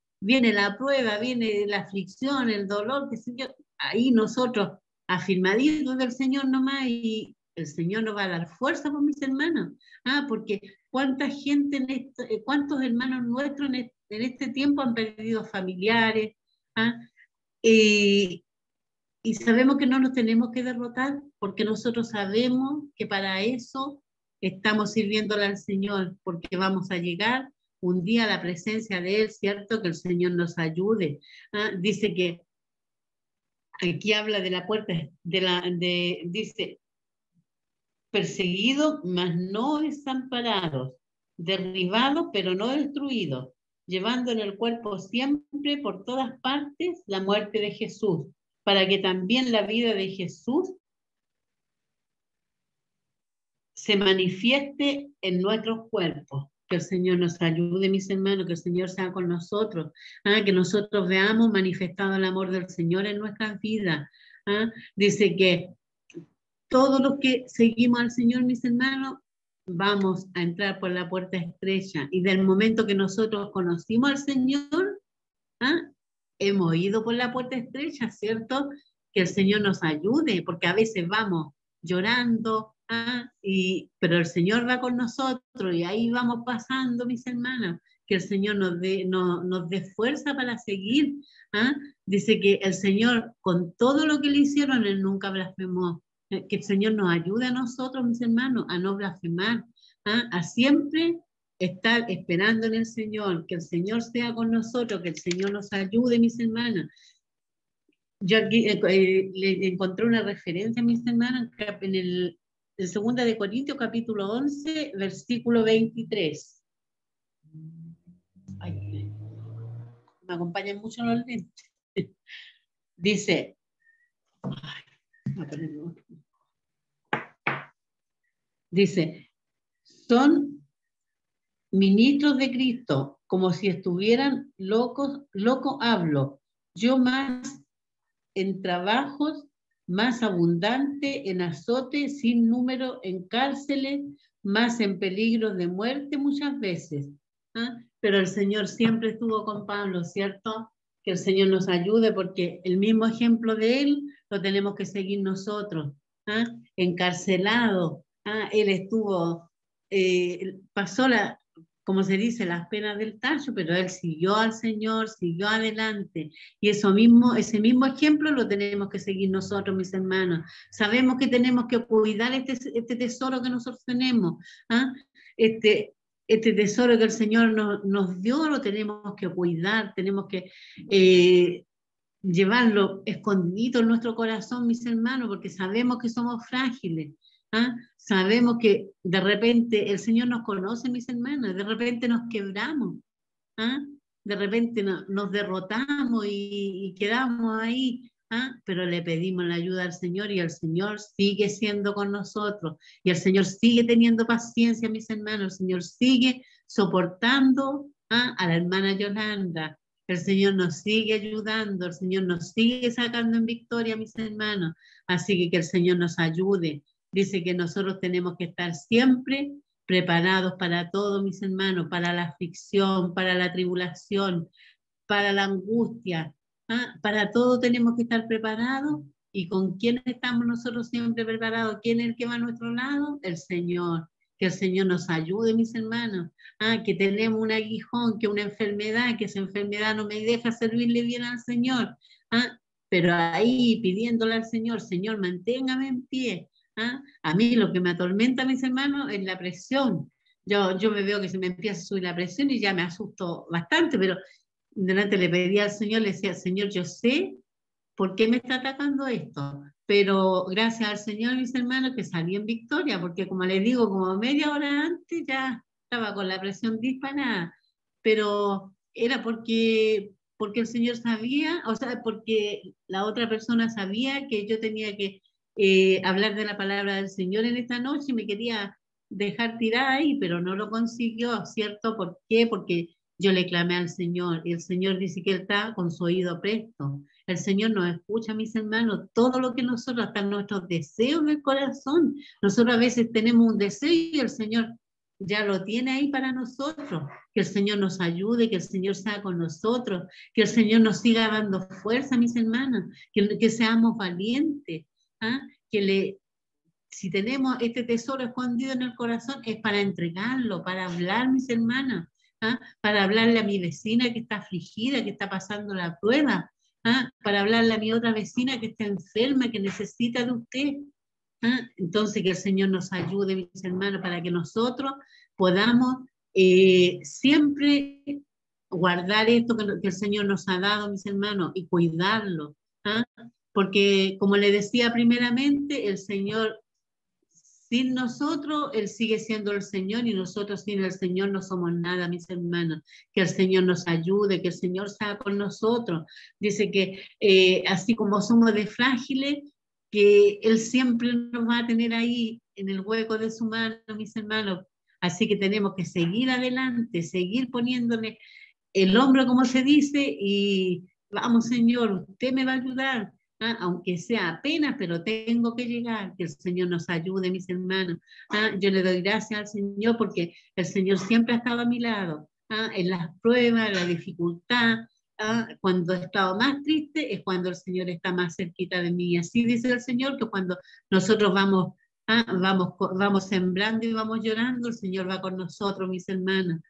la prueba, viene la aflicción, el dolor, que Señor, ahí nosotros afirmaditos del Señor nomás, y el Señor nos va a dar fuerza por mis hermanos, porque cuánta gente, cuántos hermanos nuestros en este tiempo han perdido familiares, y sabemos que no nos tenemos que derrotar, porque nosotros sabemos que para eso estamos sirviéndole al Señor, porque vamos a llegar un día a la presencia de Él, ¿cierto? Que el Señor nos ayude. Dice que, aquí habla de la puerta, dice, perseguidos, mas no desamparados, derribados, pero no destruidos, llevando en el cuerpo siempre por todas partes la muerte de Jesús, para que también la vida de Jesús se manifieste en nuestros cuerpos. Que el Señor nos ayude, mis hermanos, que el Señor sea con nosotros, que nosotros veamos manifestado el amor del Señor en nuestras vidas. Dice que todos los que seguimos al Señor, mis hermanos, vamos a entrar por la puerta estrecha, y del momento que nosotros conocimos al Señor, hemos ido por la puerta estrecha, ¿cierto? Que el Señor nos ayude, porque a veces vamos llorando, pero el Señor va con nosotros, y ahí vamos pasando, mis hermanas. Que el Señor nos dé fuerza para seguir. Dice que el Señor, con todo lo que le hicieron, Él nunca blasfemó. Que el Señor nos ayude a nosotros, mis hermanos, a no blasfemar, a siempre estar esperando en el Señor, que el Señor sea con nosotros, que el Señor nos ayude, mis hermanas. Yo aquí le encontré una referencia, mis hermanos, en el 2 de Corintios, capítulo 11, versículo 23. Ay, me acompañan mucho los lentes. Dice, son ministros de Cristo, como si estuvieran loco hablo, yo más en trabajos, más abundante en azotes sin número, en cárceles, más en peligros de muerte muchas veces. Pero el Señor siempre estuvo con Pablo, ¿cierto? Que el Señor nos ayude, porque el mismo ejemplo de él lo tenemos que seguir nosotros. Encarcelado, él estuvo, pasó como se dice, las penas del tallo, pero él siguió al Señor, siguió adelante. Y ese mismo ejemplo lo tenemos que seguir nosotros, mis hermanos. Sabemos que tenemos que cuidar este tesoro que nosotros tenemos. Este tesoro que el Señor nos dio, lo tenemos que cuidar, tenemos que llevarlo escondido en nuestro corazón, mis hermanos, porque sabemos que somos frágiles. Sabemos que de repente el Señor nos conoce, mis hermanos, de repente nos quebramos, de repente nos derrotamos y quedamos ahí, pero le pedimos la ayuda al Señor, y el Señor sigue siendo con nosotros, y el Señor sigue teniendo paciencia, mis hermanos, el Señor sigue soportando a la hermana Yolanda, el Señor nos sigue ayudando, el Señor nos sigue sacando en victoria, mis hermanos, así que el Señor nos ayude. Dice que nosotros tenemos que estar siempre preparados para todo, mis hermanos, para la aflicción, para la tribulación, para la angustia. Para todo tenemos que estar preparados. ¿Y con quién estamos nosotros siempre preparados? ¿Quién es el que va a nuestro lado? El Señor. Que el Señor nos ayude, mis hermanos. Que tenemos un aguijón, que una enfermedad, que esa enfermedad no me deja servirle bien al Señor. Pero ahí pidiéndole al Señor, Señor, manténgame en pie. A mí lo que me atormenta, mis hermanos, es la presión. Yo me veo que se me empieza a subir la presión y ya me asusto bastante, pero delante le pedí al Señor, le decía, Señor, yo sé por qué me está atacando esto, pero gracias al Señor, mis hermanos, que salí en victoria, porque como les digo, como media hora antes ya estaba con la presión disparada, pero era porque el Señor sabía, o sea, porque la otra persona sabía que yo tenía que hablar de la palabra del Señor en esta noche y me quería dejar tirada ahí, pero no lo consiguió, ¿cierto? ¿Por qué? Porque yo le clamé al Señor y el Señor dice que Él está con su oído presto. El Señor nos escucha, mis hermanos, todo lo que nosotros, hasta nuestros deseos en el corazón. Nosotros a veces tenemos un deseo y el Señor ya lo tiene ahí para nosotros. Que el Señor nos ayude, que el Señor sea con nosotros, que el Señor nos siga dando fuerza, mis hermanos, que seamos valientes, si tenemos este tesoro escondido en el corazón es para entregarlo, para hablar, mis hermanas, para hablarle a mi vecina que está afligida, que está pasando la prueba, para hablarle a mi otra vecina que está enferma, que necesita de usted. Entonces que el Señor nos ayude, mis hermanos, para que nosotros podamos siempre guardar esto que el Señor nos ha dado, mis hermanos, y cuidarlo. Porque, como le decía primeramente, el Señor, sin nosotros, Él sigue siendo el Señor y nosotros sin el Señor no somos nada, mis hermanos. Que el Señor nos ayude, que el Señor sea con nosotros. Dice que así como somos de frágiles, que Él siempre nos va a tener ahí en el hueco de su mano, mis hermanos. Así que tenemos que seguir adelante, seguir poniéndole el hombro, como se dice, y vamos, Señor, usted me va a ayudar. Aunque sea apenas, pero tengo que llegar, que el Señor nos ayude, mis hermanos. Yo le doy gracias al Señor porque el Señor siempre ha estado a mi lado, en las pruebas, en la dificultad. Cuando he estado más triste es cuando el Señor está más cerquita de mí. Y así dice el Señor que cuando nosotros vamos sembrando y vamos llorando, el Señor va con nosotros, mis hermanos.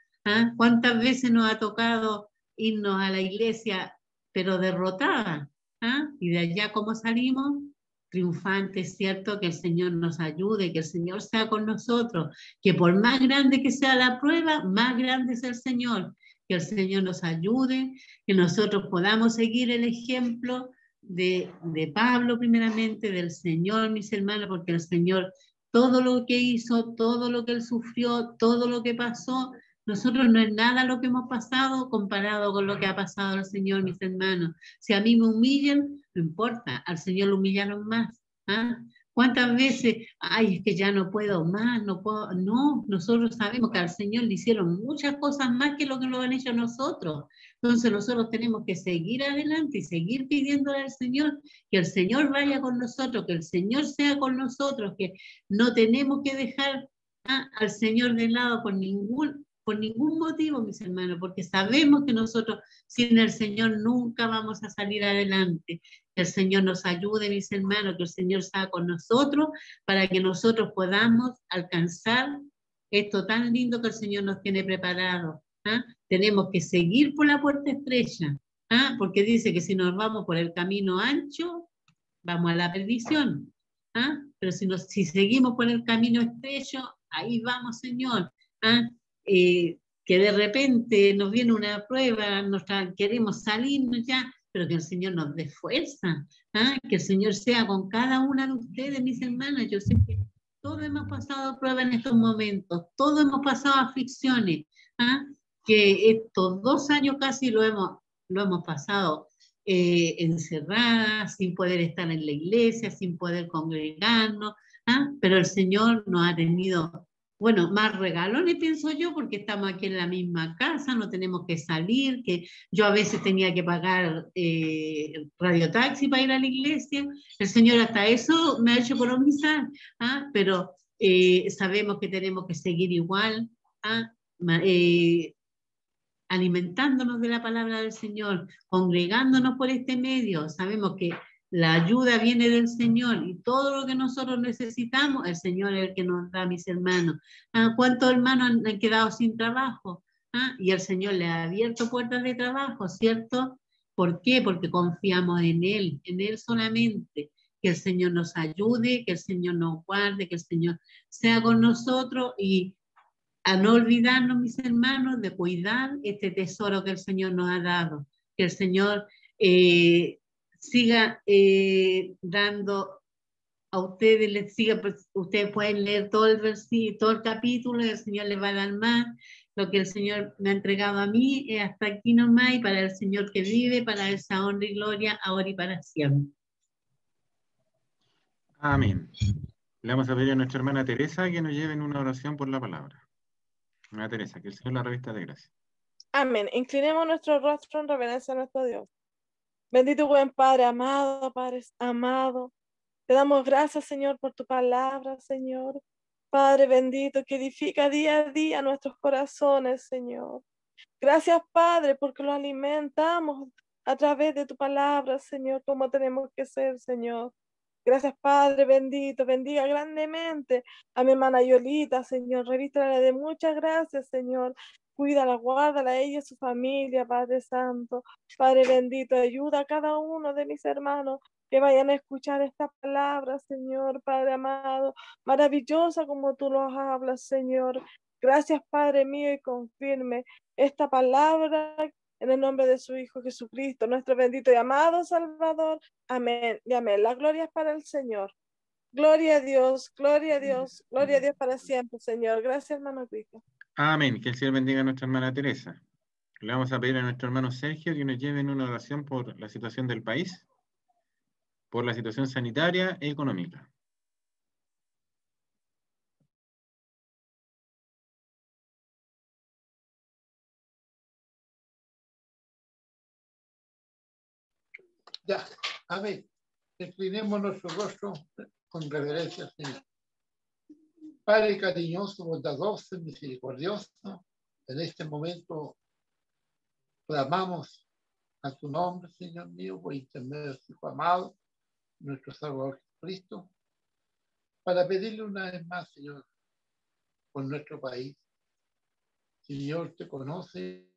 ¿Cuántas veces nos ha tocado irnos a la iglesia, pero derrotada? Y de allá, ¿cómo salimos? Triunfantes, ¿cierto? Que el Señor nos ayude, que el Señor sea con nosotros, que por más grande que sea la prueba, más grande es el Señor. Que el Señor nos ayude, que nosotros podamos seguir el ejemplo de Pablo primeramente, del Señor, mis hermanos, porque el Señor, todo lo que hizo, todo lo que Él sufrió, todo lo que pasó, nosotros no es nada lo que hemos pasado comparado con lo que ha pasado al Señor, mis hermanos. Si a mí me humillan, no importa, al Señor lo humillaron más. ¿Cuántas veces, ay, es que ya no puedo más, no puedo? No, nosotros sabemos que al Señor le hicieron muchas cosas más que lo que lo han hecho nosotros. Entonces nosotros tenemos que seguir adelante y seguir pidiéndole al Señor que el Señor vaya con nosotros, que el Señor sea con nosotros, que no tenemos que dejar al Señor de lado por ningún motivo, mis hermanos, porque sabemos que nosotros sin el Señor nunca vamos a salir adelante. Que el Señor nos ayude, mis hermanos, que el Señor sea con nosotros para que nosotros podamos alcanzar esto tan lindo que el Señor nos tiene preparado. Tenemos que seguir por la puerta estrecha, porque dice que si nos vamos por el camino ancho, vamos a la perdición. Pero si seguimos por el camino estrecho, ahí vamos, Señor. Que de repente nos viene una prueba, queremos salirnos ya, pero que el Señor nos dé fuerza, que el Señor sea con cada una de ustedes, mis hermanas. Yo sé que todos hemos pasado pruebas en estos momentos, todos hemos pasado aflicciones, que estos 2 años casi lo hemos pasado encerradas, sin poder estar en la iglesia, sin poder congregarnos, pero el Señor nos ha tenido, bueno, más regalones, pienso yo, porque estamos aquí en la misma casa, no tenemos que salir, que yo a veces tenía que pagar radiotaxi para ir a la iglesia. El Señor hasta eso me ha hecho economizar, pero sabemos que tenemos que seguir igual, alimentándonos de la palabra del Señor, congregándonos por este medio. Sabemos que la ayuda viene del Señor y todo lo que nosotros necesitamos, el Señor es el que nos da, mis hermanos. ¿Cuántos hermanos han quedado sin trabajo? Y el Señor les ha abierto puertas de trabajo, ¿cierto? ¿Por qué? Porque confiamos en Él solamente. Que el Señor nos ayude, que el Señor nos guarde, que el Señor sea con nosotros y a no olvidarnos, mis hermanos, de cuidar este tesoro que el Señor nos ha dado. Que el Señor siga dando a ustedes, les siga, pues, ustedes pueden leer todo el versículo, todo el capítulo y el Señor les va a dar más. Lo que el Señor me ha entregado a mí es hasta aquí nomás y para el Señor que vive, para esa honra y gloria, ahora y para siempre. Amén. Le vamos a pedir a nuestra hermana Teresa que nos lleve en una oración por la palabra. Hermana Teresa, que el Señor la revista de gracia. Amén. Inclinemos nuestro rostro en reverencia a nuestro Dios. Bendito buen Padre, amado, Padre amado. Te damos gracias, Señor, por tu palabra, Señor. Padre bendito, que edifica día a día nuestros corazones, Señor. Gracias, Padre, porque lo alimentamos a través de tu palabra, Señor, como tenemos que ser, Señor. Gracias, Padre bendito. Bendiga grandemente a mi hermana Yolita, Señor. Revístala de muchas gracias, Señor. Cuídala, guárdala a ella y a su familia, Padre Santo. Padre bendito, ayuda a cada uno de mis hermanos que vayan a escuchar esta palabra, Señor, Padre amado. Maravillosa como tú los hablas, Señor. Gracias, Padre mío, y confirme esta palabra en el nombre de su Hijo Jesucristo, nuestro bendito y amado Salvador. Amén y amén. La gloria es para el Señor. Gloria a Dios, gloria a Dios, gloria a Dios para siempre, Señor. Gracias, hermano Cristo. Amén. Que el Señor bendiga a nuestra hermana Teresa. Le vamos a pedir a nuestro hermano Sergio que nos lleve en una oración por la situación del país, por la situación sanitaria e económica. Ya, amén. Inclinemos nuestro rostro con reverencia, Señor. Padre cariñoso, bondadoso, misericordioso, en este momento clamamos a tu nombre, Señor mío, por intermedio de tu Hijo amado, nuestro Salvador Jesucristo, para pedirle una vez más, Señor, por nuestro país. Señor, te conoce.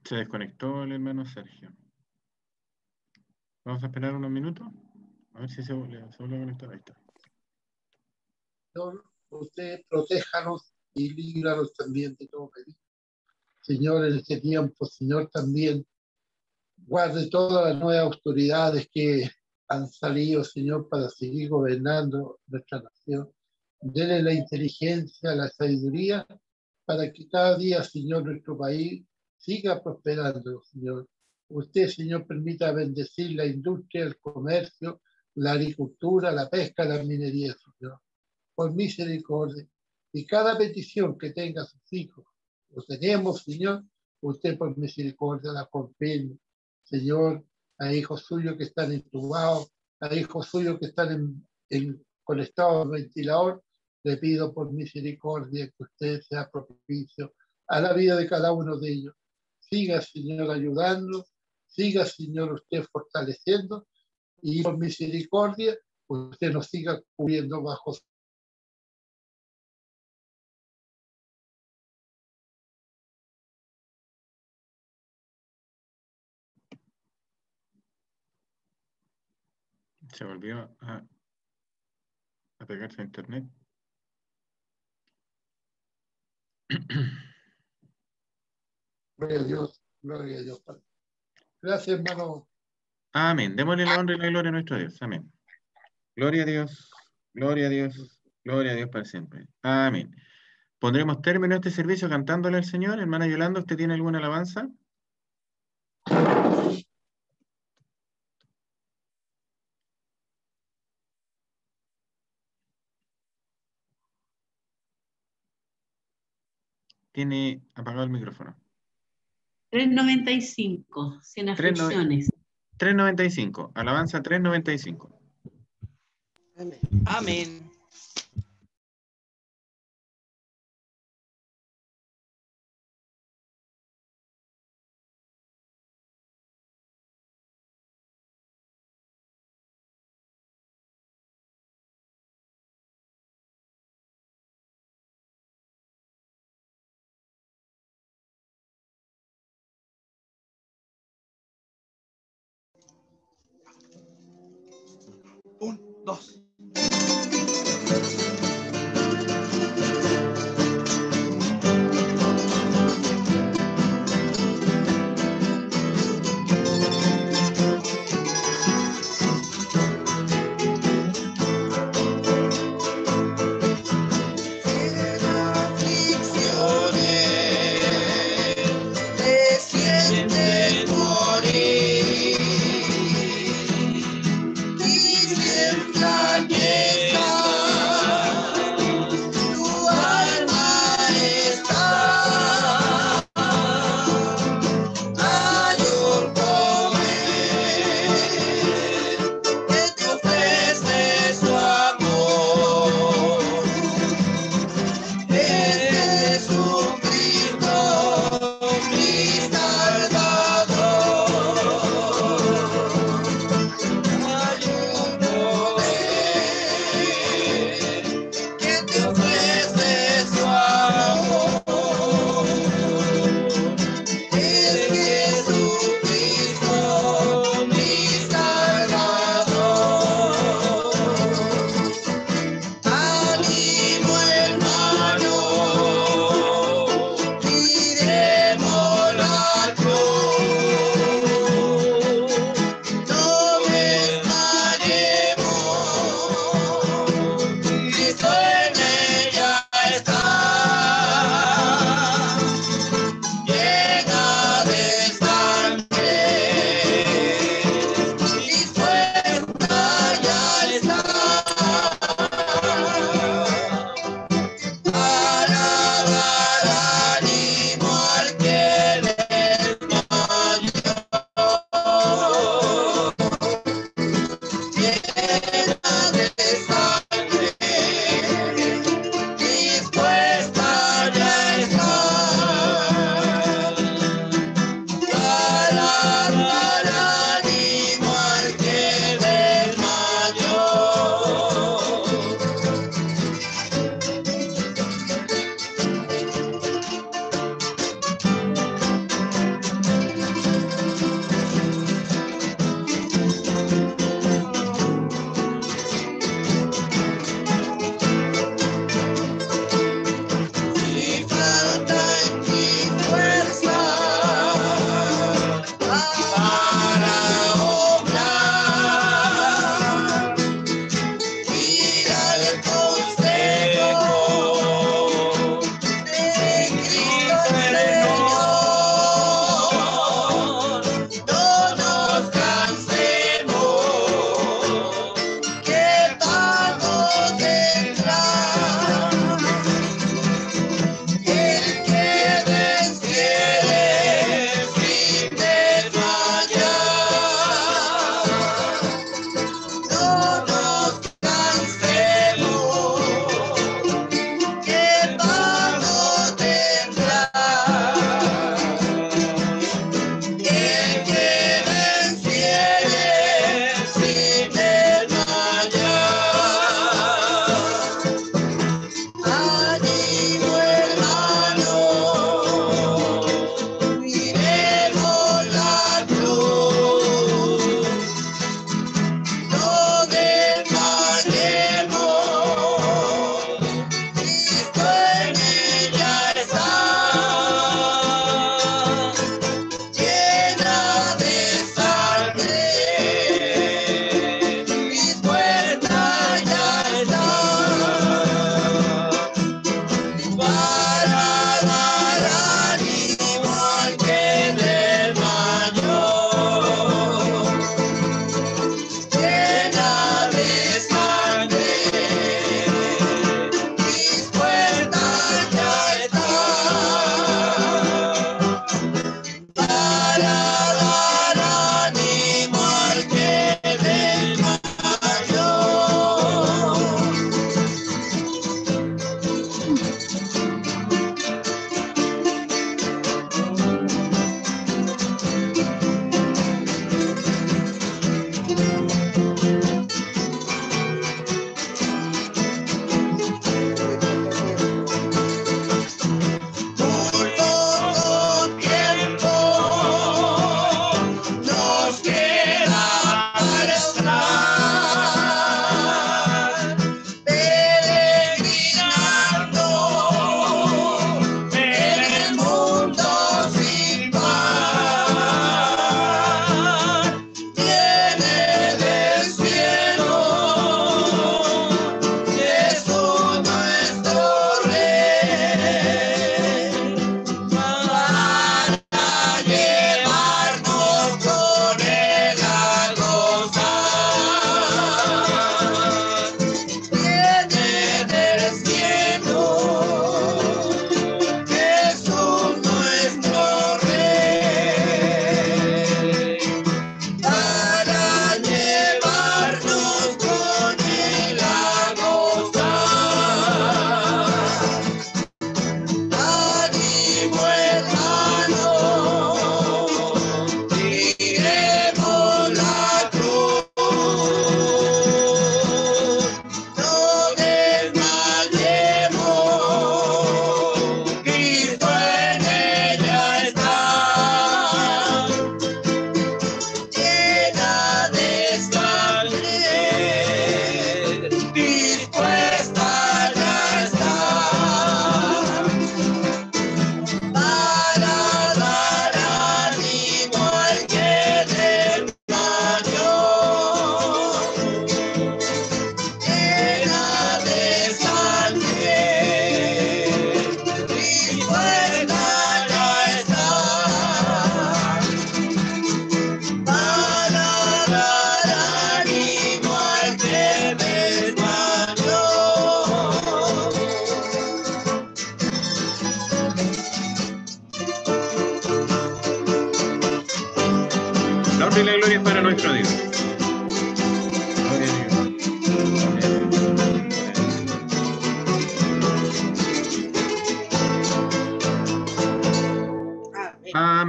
Se desconectó el hermano Sergio. Vamos a esperar unos minutos. A ver si se vuelve a conectar. Ahí está. Señor, usted protéjanos y líbranos también de todo peligro. Señor, en este tiempo, Señor, también guarde todas las nuevas autoridades que han salido, Señor, para seguir gobernando nuestra nación. Dele la inteligencia, la sabiduría, para que cada día, Señor, nuestro país siga prosperando, Señor. Usted, Señor, permita bendecir la industria, el comercio, la agricultura, la pesca, la minería, Señor. Por misericordia. Y cada petición que tenga sus hijos, lo tenemos, Señor, usted por misericordia la confirme. Señor, a hijos suyos que están entubados, a hijos suyos que están conectados al ventilador, le pido por misericordia que usted sea propicio a la vida de cada uno de ellos. Siga, Señor, ayudando, siga, Señor, usted fortaleciendo y por misericordia usted nos siga cubriendo bajo Se volvió a pegarse a internet. Gloria a Dios, Padre. Gracias, hermano Amén. Démosle la honra y la gloria a nuestro Dios. Amén. Gloria a Dios, gloria a Dios, gloria a Dios para siempre. Amén. Pondremos término a este servicio cantándole al Señor. Hermana Yolanda, ¿usted tiene alguna alabanza? Tiene apagado el micrófono. 395, sin aflicciones. 395, alabanza 395. Amén. Amén. Un, dos. Te sientes morir y tiembla que tu alma está. Hay un poder que te ofrece su amor. Es Jesucristo, mi Salvador. Hay un poder que te ofrece su amor. Es Jesucristo, mi Salvador. Ánimo, hermano, iremos la cruz. No desmayemos, Cristo en ella está. Llena de sangre, dispuesta ya está. Para dar ánimo al que desmayó. Llena de sangre, dispuesta ya está. Para dar ánimo al que desmayó.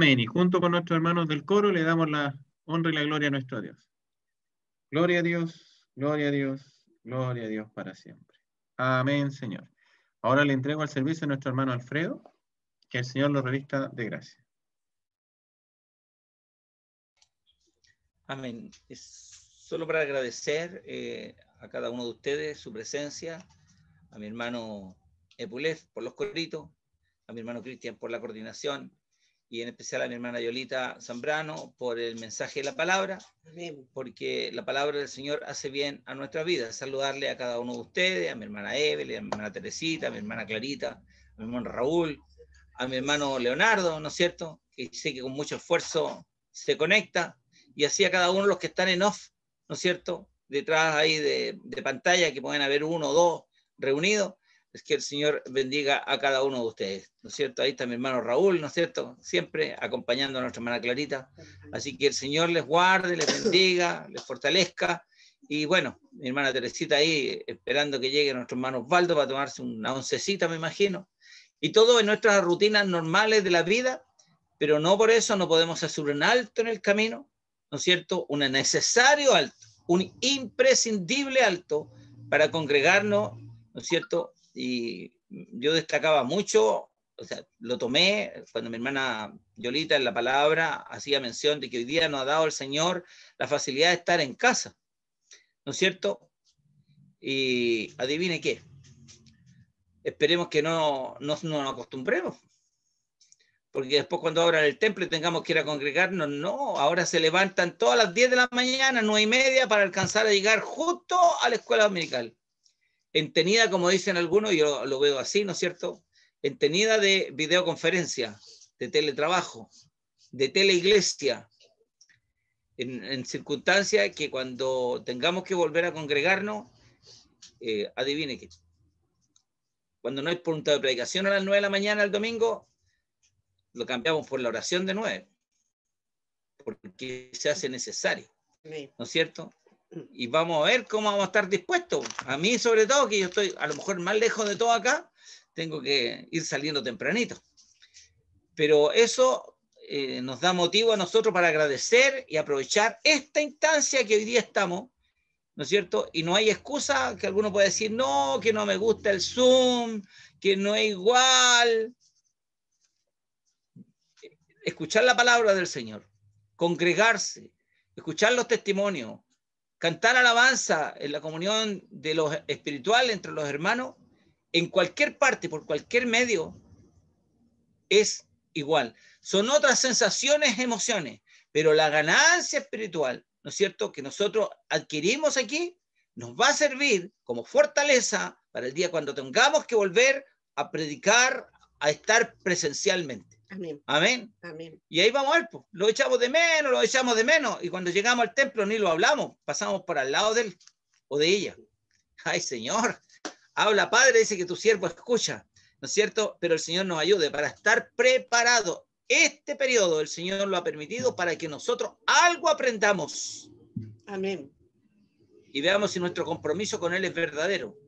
Amén. Y junto con nuestros hermanos del coro le damos la honra y la gloria a nuestro Dios. Gloria a Dios, gloria a Dios, gloria a Dios para siempre. Amén, Señor. Ahora le entrego al servicio a nuestro hermano Alfredo, que el Señor lo revista de gracia. Amén. Es solo para agradecer a cada uno de ustedes su presencia, a mi hermano Epulef por los coritos, a mi hermano Cristian por la coordinación, y en especial a mi hermana Yolita Zambrano por el mensaje de la palabra, porque la palabra del Señor hace bien a nuestra vida. Saludarle a cada uno de ustedes, a mi hermana Evelyn, a mi hermana Teresita, a mi hermana Clarita, a mi hermano Raúl, a mi hermano Leonardo, ¿no es cierto?, que sé que con mucho esfuerzo se conecta, y así a cada uno de los que están en off, ¿no es cierto?, detrás ahí de pantalla, que pueden haber uno o dos reunidos. Es que el Señor bendiga a cada uno de ustedes, ¿no es cierto? Ahí está mi hermano Raúl, ¿no es cierto? Siempre acompañando a nuestra hermana Clarita. Así que el Señor les guarde, les bendiga, les fortalezca. Y bueno, mi hermana Teresita ahí esperando que llegue nuestro hermano Osvaldo para tomarse una oncecita, me imagino. Y todo en nuestras rutinas normales de la vida, pero no por eso no podemos hacer un alto en el camino, ¿no es cierto? Un necesario alto, un imprescindible alto para congregarnos, ¿no es cierto? Y yo destacaba mucho, o sea, lo tomé cuando mi hermana Yolita en la palabra hacía mención de que hoy día nos ha dado el Señor la facilidad de estar en casa, ¿no es cierto? Y adivine qué, esperemos que no nos acostumbremos, porque después cuando abran el templo y tengamos que ir a congregarnos, no, ahora se levantan todas las 10 de la mañana, 9:30, para alcanzar a llegar justo a la escuela dominical. Tenida, como dicen algunos, y yo lo veo así, ¿no es cierto?, tenida de videoconferencia, de teletrabajo, de teleiglesia, en circunstancias que cuando tengamos que volver a congregarnos, adivine qué, cuando no hay punto de predicación a las 9 de la mañana el domingo, lo cambiamos por la oración de 9, porque se hace necesario, ¿no es cierto? Y vamos a ver cómo vamos a estar dispuestos. A mí, sobre todo, que yo estoy a lo mejor más lejos de todo acá, tengo que ir saliendo tempranito. Pero eso nos da motivo a nosotros para agradecer y aprovechar esta instancia que hoy día estamos, ¿no es cierto? Y no hay excusa que alguno pueda decir, no, que no me gusta el Zoom, que no es igual. Escuchar la palabra del Señor, congregarse, escuchar los testimonios, cantar alabanza en la comunión de los espirituales entre los hermanos, en cualquier parte, por cualquier medio, es igual. Son otras sensaciones, emociones, pero la ganancia espiritual, ¿no es cierto?, que nosotros adquirimos aquí, nos va a servir como fortaleza para el día cuando tengamos que volver a predicar, a estar presencialmente. Amén. Amén. Amén. Y ahí vamos a ver, pues, lo echamos de menos, y cuando llegamos al templo ni lo hablamos, pasamos por al lado de él o de ella. Ay, Señor, habla, Padre, dice que tu siervo escucha, ¿no es cierto? Pero el Señor nos ayude para estar preparados. Este periodo el Señor lo ha permitido para que nosotros algo aprendamos. Amén. Y veamos si nuestro compromiso con Él es verdadero,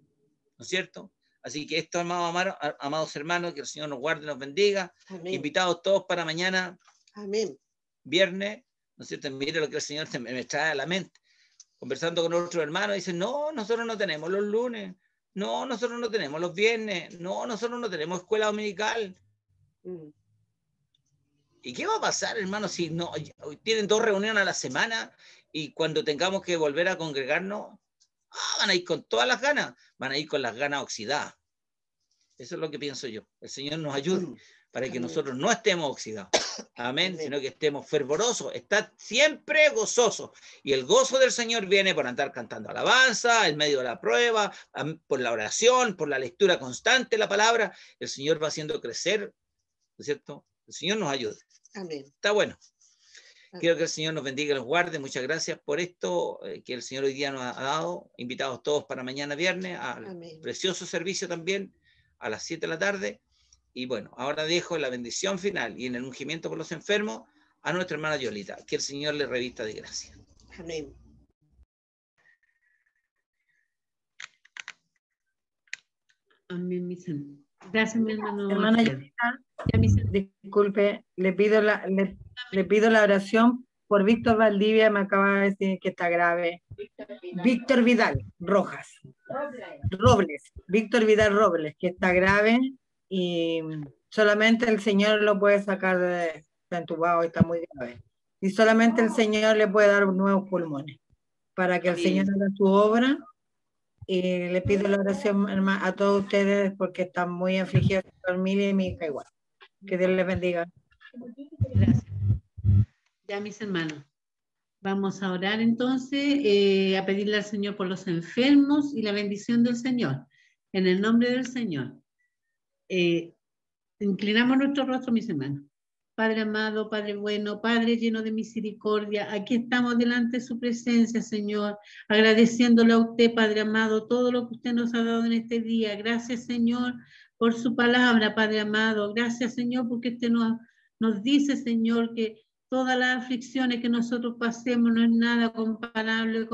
¿no es cierto? Así que esto, amados hermanos, que el Señor nos guarde y nos bendiga. Amén. Invitados todos para mañana, Amén. viernes, ¿no es cierto? Mire lo que el Señor me trae a la mente. Conversando con otros hermanos, dicen, no, nosotros no tenemos los lunes, no, nosotros no tenemos los viernes, no, nosotros no tenemos escuela dominical. ¿Y qué va a pasar, hermano, si no tienen 2 reuniones a la semana y cuando tengamos que volver a congregarnos, van a ir con todas las ganas, van a ir con las ganas oxidadas? Eso es lo que pienso yo. El Señor nos ayude para que nosotros no estemos oxidados. Amén. Sino que estemos fervorosos, estad siempre gozosos. Y el gozo del Señor viene por andar cantando alabanza, en medio de la prueba, por la oración, por la lectura constante de la palabra. El Señor va haciendo crecer, ¿no es cierto? El Señor nos ayude. Amén. Está bueno. Quiero que el Señor nos bendiga y nos guarde. Muchas gracias por esto que el Señor hoy día nos ha dado. Invitados todos para mañana viernes al Amén. precioso servicio también a las 7 de la tarde. Y bueno, ahora dejo la bendición final y en el ungimiento por los enfermos a nuestra hermana Yolita. Que el Señor le revista de gracia. Amén. Amén, mis hermanos. Gracias, mi hermano. Hermana Alfredo. Yamita, disculpe, le pido la oración por Víctor Valdivia, me acaba de decir que está grave. Víctor Vidal Rojas. Robles. Víctor Vidal Robles, que está grave y solamente el Señor lo puede sacar está entubado y está muy grave. Y solamente el Señor le puede dar nuevos pulmones para que el Señor haga su obra. Y le pido la oración a todos ustedes porque están muy afligidos, mi familia y mi hija igual. Que Dios les bendiga. Gracias. Ya, mis hermanos, vamos a orar entonces, a pedirle al Señor por los enfermos y la bendición del Señor. En el nombre del Señor. Inclinamos nuestro rostro, mis hermanos. Padre amado, Padre bueno, Padre lleno de misericordia, aquí estamos delante de su presencia, Señor, agradeciéndole a usted, Padre amado, todo lo que usted nos ha dado en este día. Gracias, Señor, por su palabra, Padre amado. Gracias, Señor, porque usted nos dice, Señor, que todas las aflicciones que nosotros pasemos no es nada comparado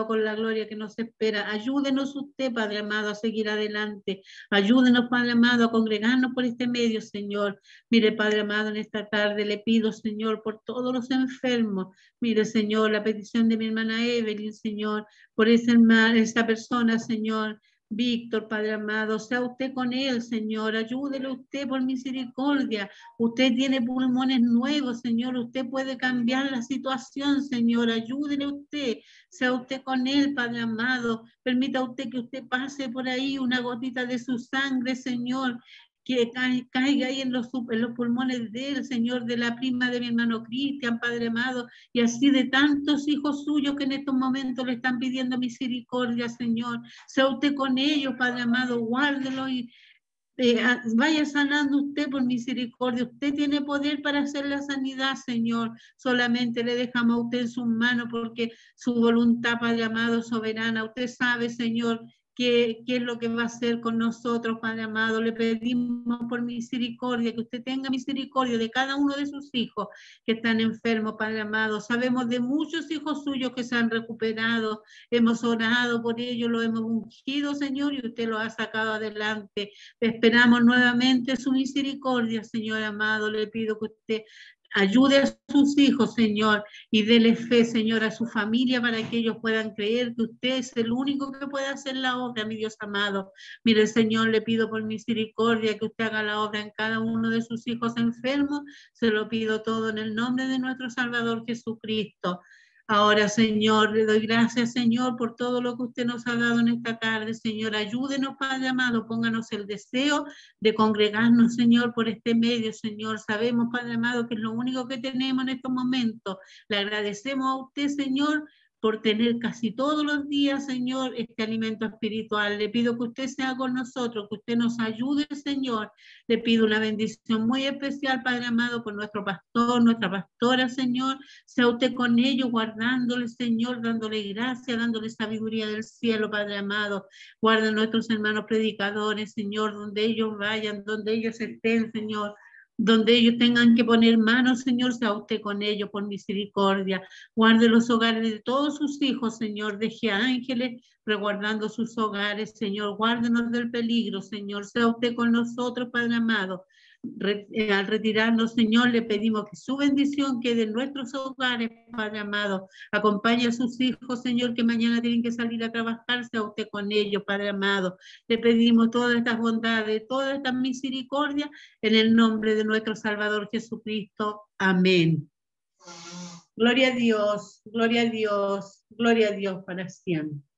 con la gloria que nos espera. Ayúdenos usted, Padre amado, a seguir adelante. Ayúdenos, Padre amado, a congregarnos por este medio, Señor. Mire, Padre amado, en esta tarde le pido, Señor, por todos los enfermos. Mire, Señor, la petición de mi hermana Evelyn, Señor, por esa persona, Señor. Víctor, Padre amado, sea usted con él, Señor, ayúdele usted por misericordia. Usted tiene pulmones nuevos, Señor, usted puede cambiar la situación, Señor, ayúdele usted, sea usted con él, Padre amado. Permita usted que usted pase por ahí una gotita de su sangre, Señor, que caiga ahí en los pulmones de él, Señor, de la prima de mi hermano Cristian, Padre amado, y así de tantos hijos suyos que en estos momentos le están pidiendo misericordia, Señor. Sea usted con ellos, Padre amado, guárdelo y vaya sanando usted por misericordia. Usted tiene poder para hacer la sanidad, Señor. Solamente le dejamos a usted en sus manos porque su voluntad, Padre amado, soberana. Usted sabe, Señor, qué es lo que va a hacer con nosotros, Padre amado. Le pedimos por misericordia, que usted tenga misericordia de cada uno de sus hijos que están enfermos, Padre amado. Sabemos de muchos hijos suyos que se han recuperado. Hemos orado por ellos, lo hemos ungido, Señor, y usted lo ha sacado adelante. Esperamos nuevamente su misericordia, Señor amado. Le pido que usted ayude a sus hijos, Señor, y dele fe, Señor, a su familia para que ellos puedan creer que usted es el único que puede hacer la obra, mi Dios amado. Mire, Señor, le pido por misericordia que usted haga la obra en cada uno de sus hijos enfermos. Se lo pido todo en el nombre de nuestro Salvador Jesucristo. Ahora, Señor, le doy gracias, Señor, por todo lo que usted nos ha dado en esta tarde. Señor, ayúdenos, Padre amado, pónganos el deseo de congregarnos, Señor, por este medio, Señor. Sabemos, Padre amado, que es lo único que tenemos en estos momentos. Le agradecemos a usted, Señor, por tener casi todos los días, Señor, este alimento espiritual. Le pido que usted sea con nosotros, que usted nos ayude, Señor. Le pido una bendición muy especial, Padre amado, por nuestro pastor, nuestra pastora, Señor. Sea usted con ellos, guardándole, Señor, dándole gracia, dándole sabiduría del cielo, Padre amado. Guarda a nuestros hermanos predicadores, Señor, donde ellos vayan, donde ellos estén, Señor. Donde ellos tengan que poner manos, Señor, sea usted con ellos por misericordia. Guarde los hogares de todos sus hijos, Señor. Deje ángeles resguardando sus hogares, Señor. Guárdenos del peligro, Señor. Sea usted con nosotros, Padre amado. Al retirarnos, Señor, le pedimos que su bendición quede en nuestros hogares, Padre amado. Acompañe a sus hijos, Señor, que mañana tienen que salir a trabajar, sea usted con ellos, Padre amado. Le pedimos todas estas bondades, toda esta misericordia, en el nombre de nuestro Salvador Jesucristo. Amén. Gloria a Dios, gloria a Dios, gloria a Dios para siempre.